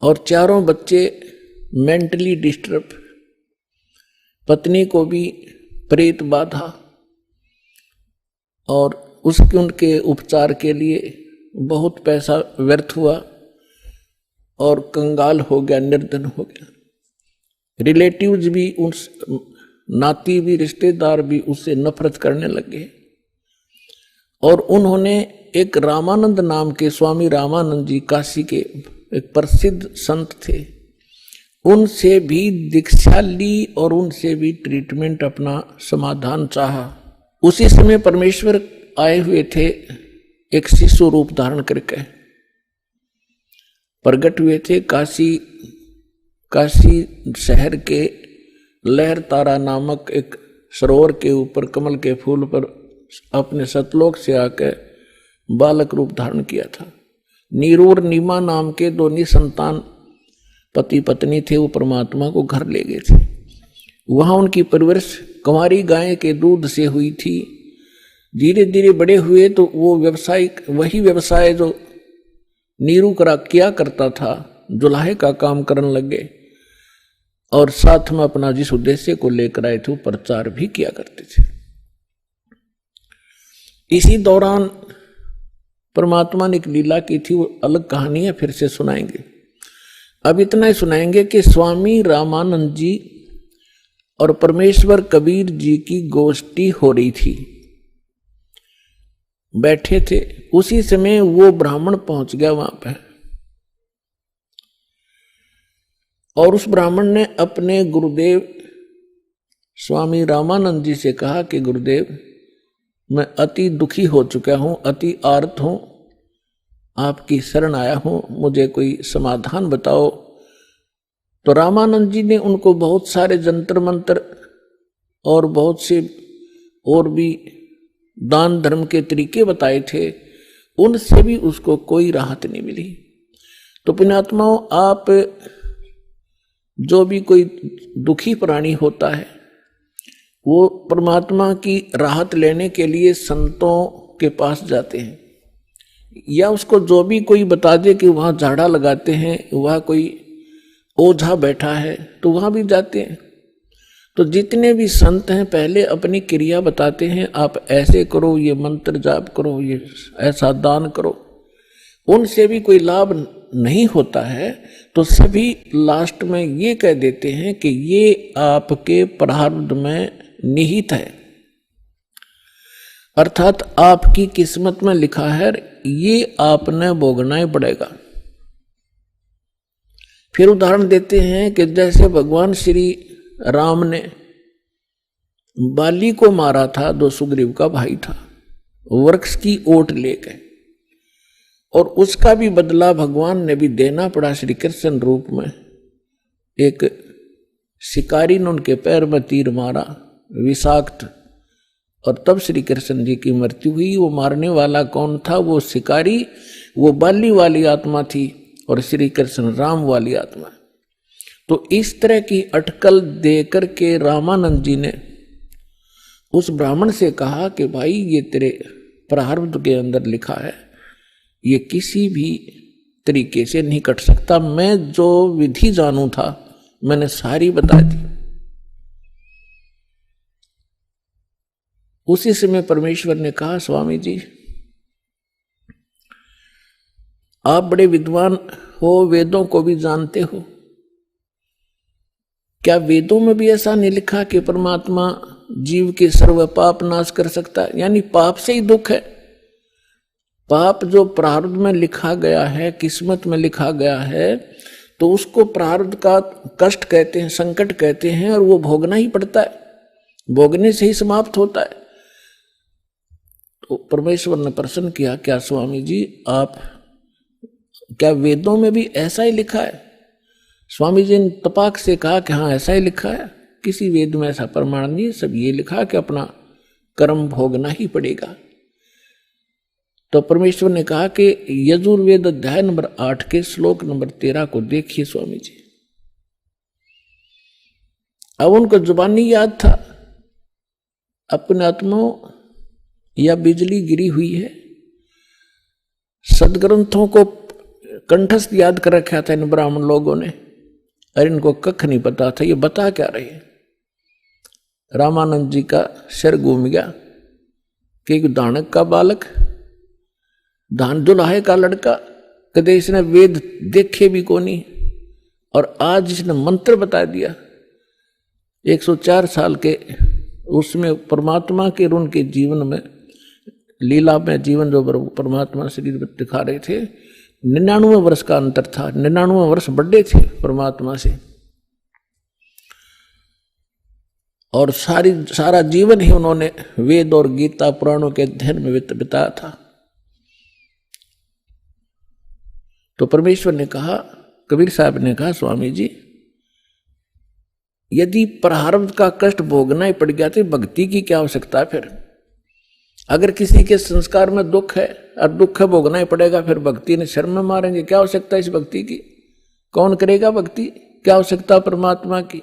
Speaker 2: और चारों बच्चे मेंटली डिस्टर्ब, पत्नी को भी प्रेत बाधा और उनके उपचार के लिए बहुत पैसा व्यर्थ हुआ और कंगाल हो गया, निर्धन हो गया। रिलेटिव्स भी, उस नाती भी, रिश्तेदार भी उससे नफरत करने लगे और उन्होंने एक रामानंद नाम के स्वामी रामानंद जी, काशी के एक प्रसिद्ध संत थे, उनसे भी दीक्षा ली और उनसे भी ट्रीटमेंट, अपना समाधान चाहा। उसी समय परमेश्वर आए हुए थे, एक शिशु रूप धारण करके प्रकट हुए थे। काशी शहर के लहर तारा नामक एक सरोवर के ऊपर कमल के फूल पर अपने सतलोक से आकर बालक रूप धारण किया था। नीरू और नीमा नाम के 2 निसंतान पति पत्नी थे, वो परमात्मा को घर ले गए थे। वहां उनकी परवरिश कुंवारी गाय के दूध से हुई थी। धीरे धीरे बड़े हुए तो वो वही व्यवसाय जो नीरू किया करता था, जुलाहे का काम करने लगे और साथ में अपना जिस उद्देश्य को लेकर आए थे वो प्रचार भी किया करते थे। इसी दौरान परमात्मा ने एक लीला की थी, वो अलग कहानी है, फिर से सुनाएंगे। अब इतना ही सुनाएंगे कि स्वामी रामानंद जी और परमेश्वर कबीर जी की गोष्ठी हो रही थी, बैठे थे। उसी समय वो ब्राह्मण पहुंच गया वहां पे और उस ब्राह्मण ने अपने गुरुदेव स्वामी रामानंद जी से कहा कि गुरुदेव, मैं अति दुखी हो चुका हूं, अति आर्त हूं, आपकी शरण आया हूं, मुझे कोई समाधान बताओ। तो रामानंद जी ने उनको बहुत सारे जंतर मंत्र और बहुत से और भी दान धर्म के तरीके बताए थे, उनसे भी उसको कोई राहत नहीं मिली। तो पुण्यात्माओं, आप जो भी कोई दुखी प्राणी होता है वो परमात्मा की राहत लेने के लिए संतों के पास जाते हैं। या उसको जो भी कोई बता दे कि वहाँ झाड़ा लगाते हैं, वहाँ कोई ओझा बैठा है, तो वहाँ भी जाते हैं। तो जितने भी संत हैं पहले अपनी क्रिया बताते हैं, आप ऐसे करो, ये मंत्र जाप करो, ये ऐसा दान करो। उनसे भी कोई लाभ नहीं होता है तो सभी लास्ट में ये कह देते हैं कि ये आपके प्रारब्ध में निहित है, अर्थात आपकी किस्मत में लिखा है, ये आपने भोगना ही पड़ेगा। फिर उदाहरण देते हैं कि जैसे भगवान श्री राम ने बाली को मारा था, जो सुग्रीव का भाई था, वृक्ष की ओट लेकर, और उसका भी बदला भगवान ने भी देना पड़ा श्री कृष्ण रूप में। एक शिकारी ने उनके पैर में तीर मारा विषाक्त, और तब श्री कृष्ण जी की मृत्यु हुई। वो मारने वाला कौन था? वो शिकारी, वो बाली वाली आत्मा थी, और श्री कृष्ण राम वाली आत्मा। तो इस तरह की अटकल देकर के रामानंद जी ने उस ब्राह्मण से कहा कि भाई ये तेरे प्रारब्ध के अंदर लिखा है, ये किसी भी तरीके से नहीं कट सकता। मैं जो विधि जानू था मैंने सारी बता दी। उसी समय परमेश्वर ने कहा, स्वामी जी आप बड़े विद्वान हो, वेदों को भी जानते हो, क्या वेदों में भी ऐसा नहीं लिखा कि परमात्मा जीव के सर्व पाप नाश कर सकता है? यानी पाप से ही दुख है। पाप जो प्रारब्ध में लिखा गया है, किस्मत में लिखा गया है, तो उसको प्रारब्ध का कष्ट कहते हैं, संकट कहते हैं, और वो भोगना ही पड़ता है, भोगने से ही समाप्त होता है। तो परमेश्वर ने प्रश्न किया, क्या स्वामी जी आप, क्या वेदों में भी ऐसा ही लिखा है? स्वामी जी ने तपाक से कहा कि हाँ ऐसा ही लिखा है, किसी वेद में ऐसा प्रमाण नहीं, सब ये लिखा कि अपना कर्म भोगना ही पड़ेगा। तो परमेश्वर ने कहा कि यजुर्वेद अध्याय नंबर 8 के श्लोक नंबर 13 को देखिए स्वामी जी। अब उनको जुबानी याद था, अपने आत्माओं या बिजली गिरी हुई है, सदग्रंथों को कंठस्थ याद कर रखा था इन ब्राह्मण लोगों ने, और इनको कख नहीं पता था ये बता क्या रहे हैं। रामानंद जी का सिर घूम गया कि दानक का बालक, धान दुलाहे का लड़का, कदे इसने वेद देखे भी को नहीं, और आज इसने मंत्र बता दिया। 104 साल के उसमें परमात्मा के उनके जीवन में, लीला में जीवन जो परमात्मा शरीर में दिखा रहे थे, 99 वर्ष का अंतर था, 99 वर्ष बड़े थे परमात्मा से, और सारा जीवन ही उन्होंने वेद और गीता पुराणों के अध्ययन में बिताया था। तो परमेश्वर ने कहा, कबीर साहब ने कहा, स्वामी जी यदि प्रारब्ध का कष्ट भोगना ही पड़ गया तो भक्ति की क्या आवश्यकता है? फिर अगर किसी के संस्कार में दुख है और दुख भोगना ही पड़ेगा, फिर भक्ति ने शर्म में मारेंगे, क्या आवश्यकता इस भक्ति की? कौन करेगा भक्ति? क्या आवश्यकता परमात्मा की?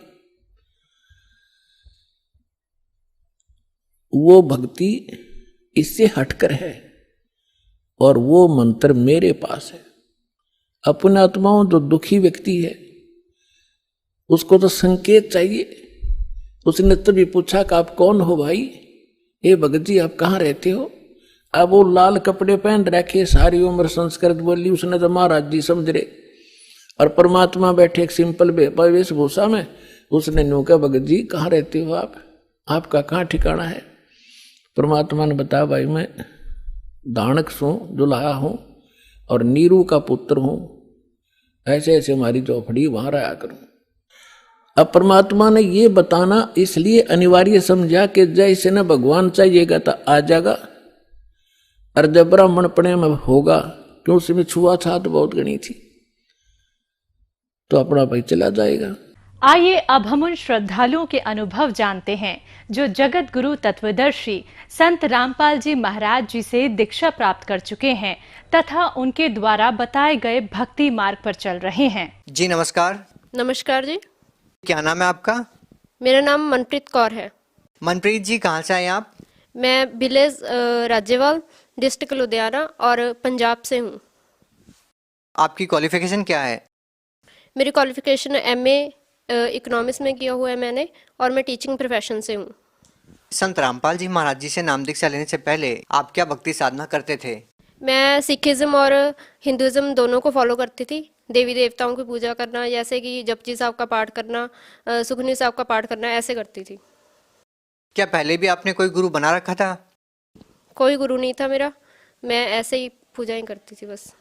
Speaker 2: वो भक्ति इससे हटकर है, और वो मंत्र मेरे पास है। अपने आत्माओं जो दुखी व्यक्ति है उसको तो संकेत चाहिए। उसने तभी पूछा कि आप कौन हो भाई? ए भगत जी आप कहाँ रहते हो? अब वो लाल कपड़े पहन रखे, सारी उम्र संस्कृत बोली, उसने तो महाराज जी समझ रहे, और परमात्मा बैठे एक सिंपल वेशभूषा में। उसने न्यू कहा, भगत जी कहाँ रहते हो आप? आपका कहाँ ठिकाना है? परमात्मा ने बताया, भाई मैं दानक सू दुल्हा हूँ और नीरू का पुत्र हूँ, ऐसे ऐसे हमारी चौपड़ी वहां रहा करूं। अब परमात्मा ने ये बताना इसलिए अनिवार्य समझा कि जैसे न भगवान चाहिएगा तो आ जाएगा, और जब ब्राह्मण पने में होगा, क्यों उसमें छुआछूत बहुत गणी थी, तो अपना भाई चला जाएगा।
Speaker 3: आइए अब हम उन श्रद्धालुओं के अनुभव जानते हैं जो जगत गुरु तत्वदर्शी संत रामपाल जी महाराज जी से दीक्षा प्राप्त कर चुके हैं तथा उनके द्वारा बताए गए भक्ति मार्ग पर चल रहे हैं।
Speaker 4: जी नमस्कार।
Speaker 5: नमस्कार जी।
Speaker 4: क्या नाम है आपका?
Speaker 5: मेरा नाम मनप्रीत कौर है।
Speaker 4: मनप्रीत जी कहाँ से आए आप?
Speaker 5: मैं विलेज राज्यवाल डिस्ट्रिक्ट लुधियाना और पंजाब से हूँ।
Speaker 4: आपकी क्वालिफिकेशन क्या है?
Speaker 5: मेरी क्वालिफिकेशन एमए इकोनॉमिक्स में किया हुआ है मैंने, और मैं टीचिंग प्रोफेशन से हूँ।
Speaker 4: संत रामपाल जी महाराज जी से नाम दीक्षा लेने से पहले आप क्या भक्ति साधना करते थे?
Speaker 5: मैं सिखिज़्म और हिंदुज़्म दोनों को फॉलो करती थी। देवी देवताओं की पूजा करना, जैसे कि जपजी साहब का पाठ करना, सुखमनी साहब का पाठ करना, ऐसे करती थी।
Speaker 4: क्या पहले भी आपने कोई गुरु बना रखा था?
Speaker 5: कोई गुरु नहीं था मेरा, मैं ऐसे ही पूजाएं करती थी बस।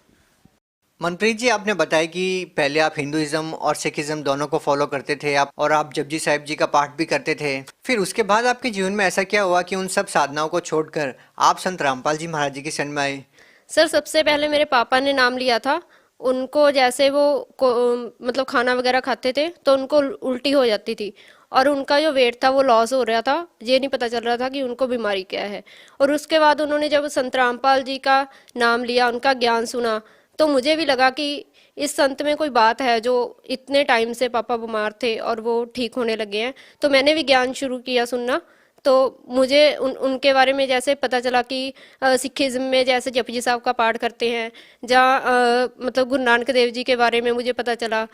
Speaker 4: मनप्रीत जी, आपने बताया कि पहले आप हिंदुइज्म और सिखिज्म दोनों को फॉलो करते थे आप जपजी साहिब जी का पाठ भी करते थे। फिर उसके बाद आपके जीवन में ऐसा क्या हुआ कि उन सब साधनाओं को छोड़कर आप संत रामपाल जी महाराज जी की शरण में आए?
Speaker 5: सर, सबसे पहले मेरे पापा ने नाम लिया था। उनको जैसे वो मतलब खाना वगैरह खाते थे तो उनको उल्टी हो जाती थी, और उनका जो वेट था वो लॉस हो रहा था। ये नहीं पता चल रहा था कि उनको बीमारी क्या है। और उसके बाद उन्होंने जब संत रामपाल जी का नाम लिया, उनका ज्ञान सुना, तो मुझे भी लगा कि इस संत में कोई बात है। जो इतने टाइम से पापा बीमार थे और वो ठीक होने लगे हैं, तो मैंने भी ज्ञान शुरू किया सुनना। तो मुझे उनके बारे में जैसे पता चला कि सिखिज्म में जैसे जपजी साहब का पाठ करते हैं, जहाँ मतलब गुरु नानक देव जी के बारे में मुझे पता चला।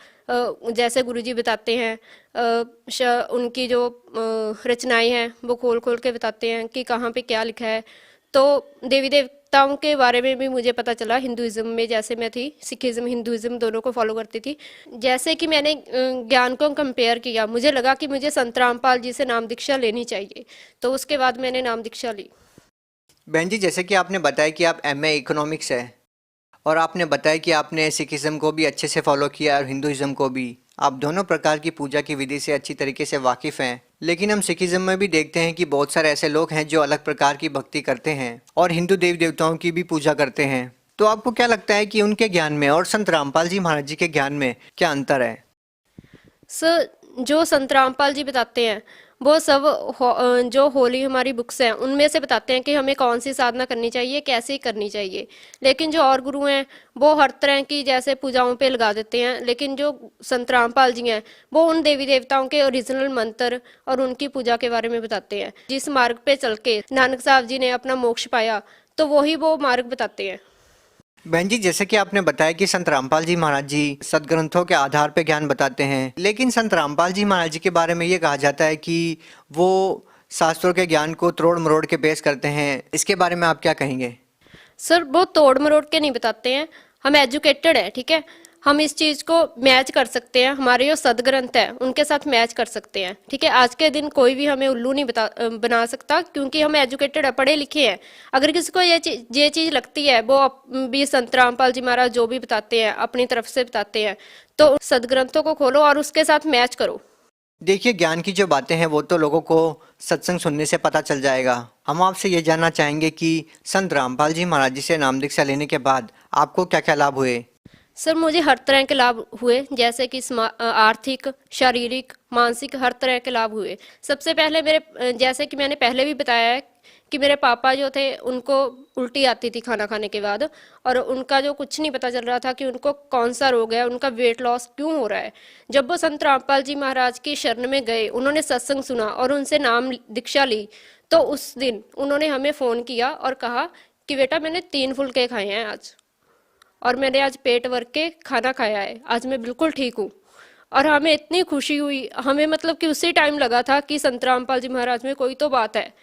Speaker 5: जैसे गुरु जी बताते हैं, उनकी जो रचनाएं हैं वो खोल खोल के बताते हैं कि कहाँ पे क्या लिखा है। तो देवी देवताओं के बारे में भी मुझे पता चला। हिंदुइज्म में जैसे मैं थी, सिखिज्म हिंदुइज्म दोनों को फॉलो करती थी। जैसे कि मैंने ज्ञान को कंपेयर किया, मुझे लगा कि मुझे संत रामपाल जी से नाम दीक्षा लेनी चाहिए, तो उसके बाद मैंने नाम दीक्षा ली।
Speaker 4: बहन जी, जैसे कि आपने बताया कि आप एमए इकोनॉमिक्स है और आपने बताया कि आपने सिखिज्म को भी अच्छे से फॉलो किया और हिंदुइज्म को भी। आप दोनों प्रकार की पूजा की विधि से अच्छी तरीके से वाकिफ़ हैं। लेकिन हम सिखिज्म में भी देखते हैं कि बहुत सारे ऐसे लोग हैं जो अलग प्रकार की भक्ति करते हैं और हिंदू देवी देवताओं की भी पूजा करते हैं। तो आपको क्या लगता है कि उनके ज्ञान में और संत रामपाल जी महाराज जी के ज्ञान में क्या अंतर है?
Speaker 5: सर, जो संत रामपाल जी बताते हैं वो सब जो होली हमारी बुक्स हैं उनमें से बताते हैं कि हमें कौन सी साधना करनी चाहिए, कैसे करनी चाहिए। लेकिन जो और गुरु हैं वो हर तरह की जैसे पूजाओं पे लगा देते हैं। लेकिन जो संत रामपाल जी हैं वो उन देवी देवताओं के ओरिजिनल मंत्र और उनकी पूजा के बारे में बताते हैं। जिस मार्ग पे चल के नानक साहब जी ने अपना मोक्ष पाया, तो वही वो मार्ग बताते हैं।
Speaker 4: बहन जी, जैसे कि आपने बताया कि संत रामपाल जी महाराज जी सदग्रंथों के आधार पर ज्ञान बताते हैं, लेकिन संत रामपाल जी महाराज जी के बारे में ये कहा जाता है कि वो शास्त्रों के ज्ञान को तोड़ मरोड़ के पेश करते हैं। इसके बारे में आप क्या कहेंगे?
Speaker 5: सर, वो तोड़ मरोड़ के नहीं बताते हैं। हम एजुकेटेड है, ठीक है, हम इस चीज़ को मैच कर सकते हैं। हमारे जो सदग्रंथ है उनके साथ मैच कर सकते हैं, ठीक है। आज के दिन कोई भी हमें उल्लू नहीं बना सकता, क्योंकि हम एजुकेटेड है, पढ़े लिखे हैं। अगर किसी को ये चीज़ लगती है, वो भी संत रामपाल जी महाराज जो भी बताते हैं अपनी तरफ से बताते हैं, तो सदग्रंथों को खोलो और उसके साथ मैच करो।
Speaker 4: देखिए, ज्ञान की जो बातें हैं वो तो लोगों को सत्संग सुनने से पता चल जाएगा। हम आपसे ये जानना चाहेंगे कि संत रामपाल जी महाराज जी से नाम दीक्षा लेने के बाद आपको क्या क्या लाभ हुए?
Speaker 5: सर, मुझे हर तरह के लाभ हुए, जैसे कि आर्थिक, शारीरिक, मानसिक, हर तरह के लाभ हुए। सबसे पहले मेरे जैसे कि मैंने पहले भी बताया है कि मेरे पापा जो थे उनको उल्टी आती थी खाना खाने के बाद, और उनका जो कुछ नहीं पता चल रहा था कि उनको कौन सा रोग है, उनका वेट लॉस क्यों हो रहा है। जब वो संत रामपाल जी महाराज की शरण में गए, उन्होंने सत्संग सुना और उनसे नाम दीक्षा ली, तो उस दिन उन्होंने हमें फ़ोन किया और कहा कि बेटा, मैंने 3 फुलके खाए हैं आज, और मैंने आज पेट भर के खाना खाया है, आज मैं बिल्कुल ठीक हूँ। और हमें इतनी खुशी हुई, हमें मतलब कि उसी टाइम लगा था कि संत रामपाल जी महाराज में कोई तो बात है।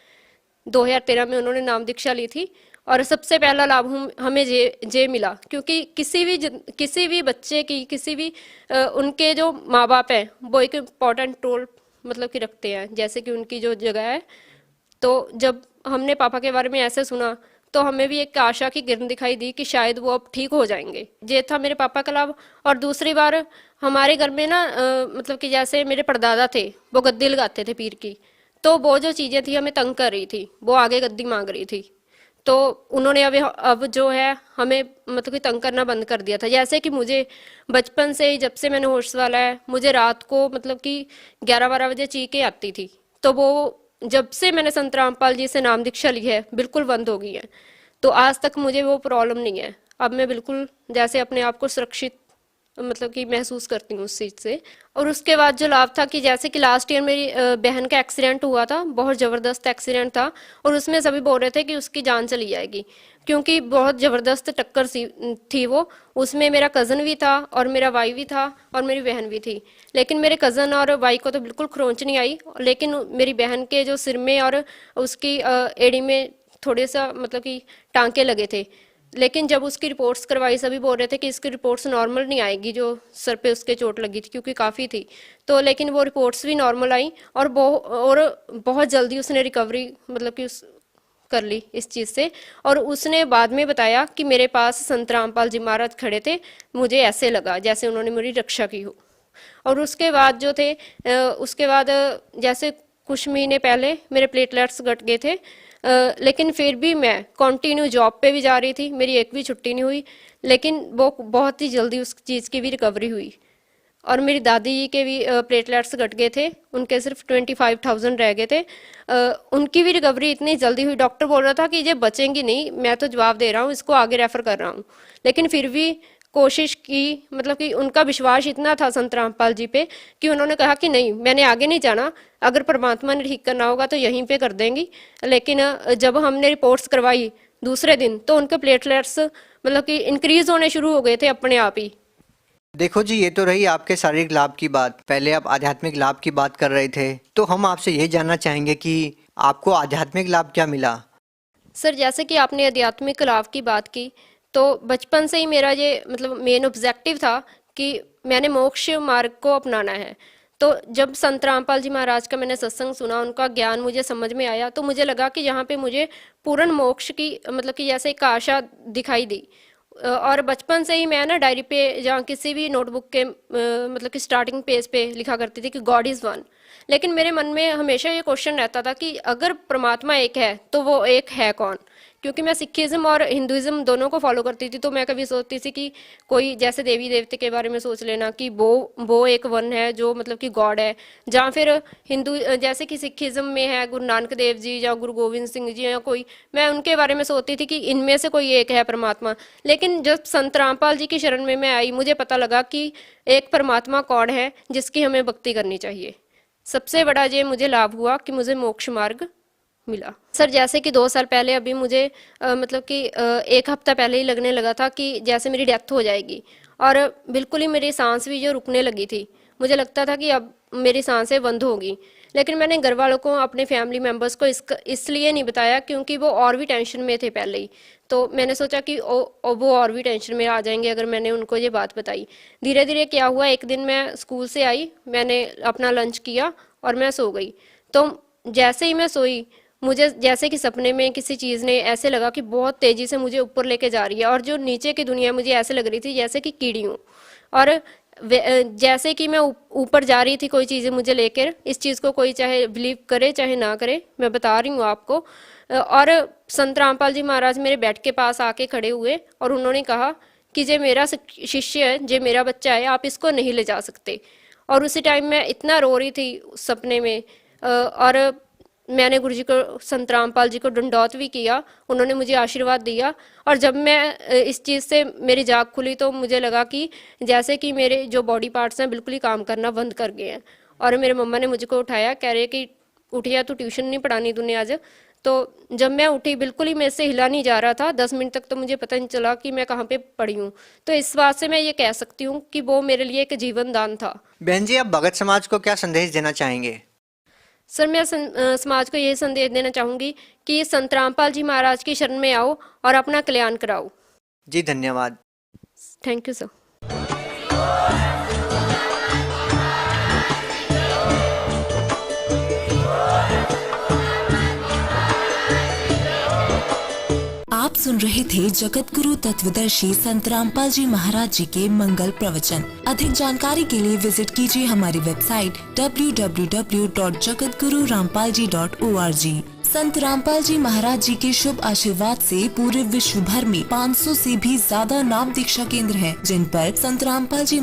Speaker 5: 2013 में उन्होंने नाम दीक्षा ली थी, और सबसे पहला लाभ हमें जे मिला, क्योंकि किसी भी बच्चे की, किसी भी उनके जो माँ बाप हैं वो एक इम्पॉर्टेंट रोल मतलब कि रखते हैं, जैसे कि उनकी जो जगह है। तो जब हमने पापा के बारे में ऐसे सुना, तो हमें भी एक आशा की किरण दिखाई दी कि शायद वो अब ठीक हो जाएंगे। ये था मेरे पापा का लाभ। और दूसरी बार हमारे घर में ना मतलब कि जैसे मेरे परदादा थे, वो गद्दी लगाते थे पीर की, तो वो जो चीज़ें थी हमें तंग कर रही थी, वो आगे गद्दी मांग रही थी, तो उन्होंने अब जो है हमें मतलब कि तंग करना बंद कर दिया था। जैसे कि मुझे बचपन से ही, जब से मैंने होश वाला है, मुझे रात को मतलब कि 11-12 बजे चीखें आती थी, तो वो जब से मैंने संत रामपाल जी से नाम दीक्षा ली है बिल्कुल बंद हो गई है। तो आज तक मुझे वो प्रॉब्लम नहीं है। अब मैं बिल्कुल जैसे अपने आप को सुरक्षित मतलब कि महसूस करती हूँ उस चीज़ से। और उसके बाद जो लाभ था कि जैसे कि लास्ट ईयर मेरी बहन का एक्सीडेंट हुआ था, बहुत ज़बरदस्त एक्सीडेंट था, और उसमें सभी बोल रहे थे कि उसकी जान चली जाएगी, क्योंकि बहुत ज़बरदस्त टक्कर थी वो। उसमें मेरा कज़न भी था और मेरा भाई भी था और मेरी बहन भी थी। लेकिन मेरे कज़न और भाई को तो बिल्कुल खरोंच नहीं आई, लेकिन मेरी बहन के जो सिर में और उसकी एड़ी में थोड़े सा मतलब कि टांके लगे थे। लेकिन जब उसकी रिपोर्ट्स करवाई, सभी बोल रहे थे कि इसकी रिपोर्ट्स नॉर्मल नहीं आएगी, जो सर पे उसके चोट लगी थी, क्योंकि काफ़ी थी। तो लेकिन वो रिपोर्ट्स भी नॉर्मल आई और बहुत जल्दी उसने रिकवरी मतलब कि उस कर ली इस चीज़ से। और उसने बाद में बताया कि मेरे पास संत रामपाल जी महाराज खड़े थे, मुझे ऐसे लगा जैसे उन्होंने मेरी रक्षा की हो। और उसके बाद जो थे उसके बाद जैसे कुछ महीने पहले मेरे प्लेटलेट्स घट गए थे, लेकिन फिर भी मैं कंटिन्यू जॉब पे भी जा रही थी, मेरी एक भी छुट्टी नहीं हुई, लेकिन वो बहुत ही जल्दी उस चीज़ की भी रिकवरी हुई। और मेरी दादी जी के भी प्लेटलेट्स घट गए थे, उनके सिर्फ 25,000 रह गए थे, उनकी भी रिकवरी इतनी जल्दी हुई। डॉक्टर बोल रहा था कि ये बचेंगी नहीं, मैं तो जवाब दे रहा हूँ, इसको आगे रेफर कर रहा हूँ, लेकिन फिर भी कोशिश की। मतलब कि उनका विश्वास इतना था संत रामपाल जी पे कि उन्होंने कहा कि नहीं, मैंने आगे नहीं जाना, अगर परमात्मा ने ठीक करना होगा तो यहीं पे कर देंगी। लेकिन जब हमने रिपोर्ट्स करवाई दूसरे दिन, तो उनके प्लेटलेट्स मतलब कि इंक्रीज होने शुरू हो गए थे अपने आप ही।
Speaker 4: देखो जी, ये तो रही आपके शारीरिक लाभ की बात। पहले आप आध्यात्मिक लाभ की बात कर रहे थे, तो हम आपसे ये जानना चाहेंगे कि आपको आध्यात्मिक लाभ क्या मिला।
Speaker 5: सर, जैसे कि आपने आध्यात्मिक लाभ की बात की, तो बचपन से ही मेरा ये मतलब मेन ऑब्जेक्टिव था कि मैंने मोक्ष मार्ग को अपनाना है। तो जब संत रामपाल जी महाराज का मैंने सत्संग सुना, उनका ज्ञान मुझे समझ में आया, तो मुझे लगा कि यहाँ पे मुझे पूर्ण मोक्ष की मतलब कि जैसे एक आशा दिखाई दी। और बचपन से ही मैं ना डायरी पे या किसी भी नोटबुक के मतलब कि स्टार्टिंग पेज पे लिखा करती थी कि गॉड इज़ वन। लेकिन मेरे मन में हमेशा ये क्वेश्चन रहता था कि अगर परमात्मा एक है तो वो एक है कौन। क्योंकि मैं सिखिज़्म और हिंदुज़्म दोनों को फॉलो करती थी, तो मैं कभी सोचती थी कि कोई जैसे देवी देवते के बारे में सोच लेना कि वो एक वन है जो मतलब कि गॉड है, या फिर हिंदू जैसे कि सिखिज़्म में है गुरु नानक देव जी या गुरु गोविंद सिंह जी या कोई, मैं उनके बारे में सोचती थी कि इनमें से कोई एक है परमात्मा। लेकिन जब संत रामपाल जी की शरण में मैं आई, मुझे पता लगा कि एक परमात्मा कौन है जिसकी हमें भक्ति करनी चाहिए। सबसे बड़ा ये मुझे लाभ हुआ कि मुझे मोक्ष मार्ग मिला। सर, जैसे कि 2 साल पहले अभी मुझे मतलब कि 1 हफ्ता पहले ही लगने लगा था कि जैसे मेरी डेथ हो जाएगी, और बिल्कुल ही मेरी सांस भी जो रुकने लगी थी, मुझे लगता था कि अब मेरी सांसें बंद होगी। लेकिन मैंने घर वालों को, अपने फैमिली मेम्बर्स को इसलिए नहीं बताया क्योंकि वो और भी टेंशन में थे पहले ही। तो मैंने सोचा कि वो और भी टेंशन में आ जाएंगे अगर मैंने उनको ये बात बताई। धीरे धीरे क्या हुआ, एक दिन मैं स्कूल से आई, मैंने अपना लंच किया और मैं सो गई। तो जैसे ही मैं सोई, मुझे जैसे कि सपने में किसी चीज़ ने ऐसे लगा कि बहुत तेज़ी से मुझे ऊपर लेके जा रही है, और जो नीचे की दुनिया मुझे ऐसे लग रही थी जैसे कि कीड़ी हूँ। और जैसे कि मैं ऊपर जा रही थी कोई चीज़ें मुझे लेकर, इस चीज़ को कोई चाहे बिलीव करे चाहे ना करे, मैं बता रही हूँ आपको। और संत रामपाल जी महाराज मेरे बेड के पास आके खड़े हुए और उन्होंने कहा कि जे मेरा शिष्य है, जे मेरा बच्चा है, आप इसको नहीं ले जा सकते। और उसी टाइम मैं इतना रो रही थी सपने में, और मैंने गुरु जी को, संत रामपाल जी को दंडौत भी किया, उन्होंने मुझे आशीर्वाद दिया। और जब मैं इस चीज़ से मेरी जाग खुली, तो मुझे लगा कि जैसे कि मेरे जो बॉडी पार्ट्स हैं बिल्कुल ही काम करना बंद कर गए हैं। और मेरे मम्मा ने मुझको उठाया, कह रहे कि उठिया, तो ट्यूशन नहीं पढ़ानी तूने आज। तो जब मैं उठी, बिल्कुल ही मेरे से हिला नहीं जा रहा था, 10 मिनट तक तो मुझे पता नहीं चला कि मैं कहाँ पे पड़ी हूँ। तो इस बात से मैं ये कह सकती हूँ कि वो मेरे लिए एक जीवन दान था।
Speaker 4: बहन जी, आप भगत समाज को क्या संदेश देना चाहेंगे।
Speaker 5: सर, मैं समाज को ये संदेश देना चाहूँगी कि संत रामपाल जी महाराज की शरण में आओ और अपना कल्याण कराओ।
Speaker 4: जी धन्यवाद।
Speaker 5: Thank you sir.
Speaker 6: आप सुन रहे थे जगत गुरु तत्वदर्शी संत रामपाल जी महाराज जी के मंगल प्रवचन। अधिक जानकारी के लिए विजिट कीजिए हमारी वेबसाइट www.jagatgururampalji.org। संत रामपाल जी महाराज जी के शुभ आशीर्वाद से पूरे विश्व भर में 500 से भी ज्यादा नाम दीक्षा केंद्र हैं, जिन पर संत रामपाल जी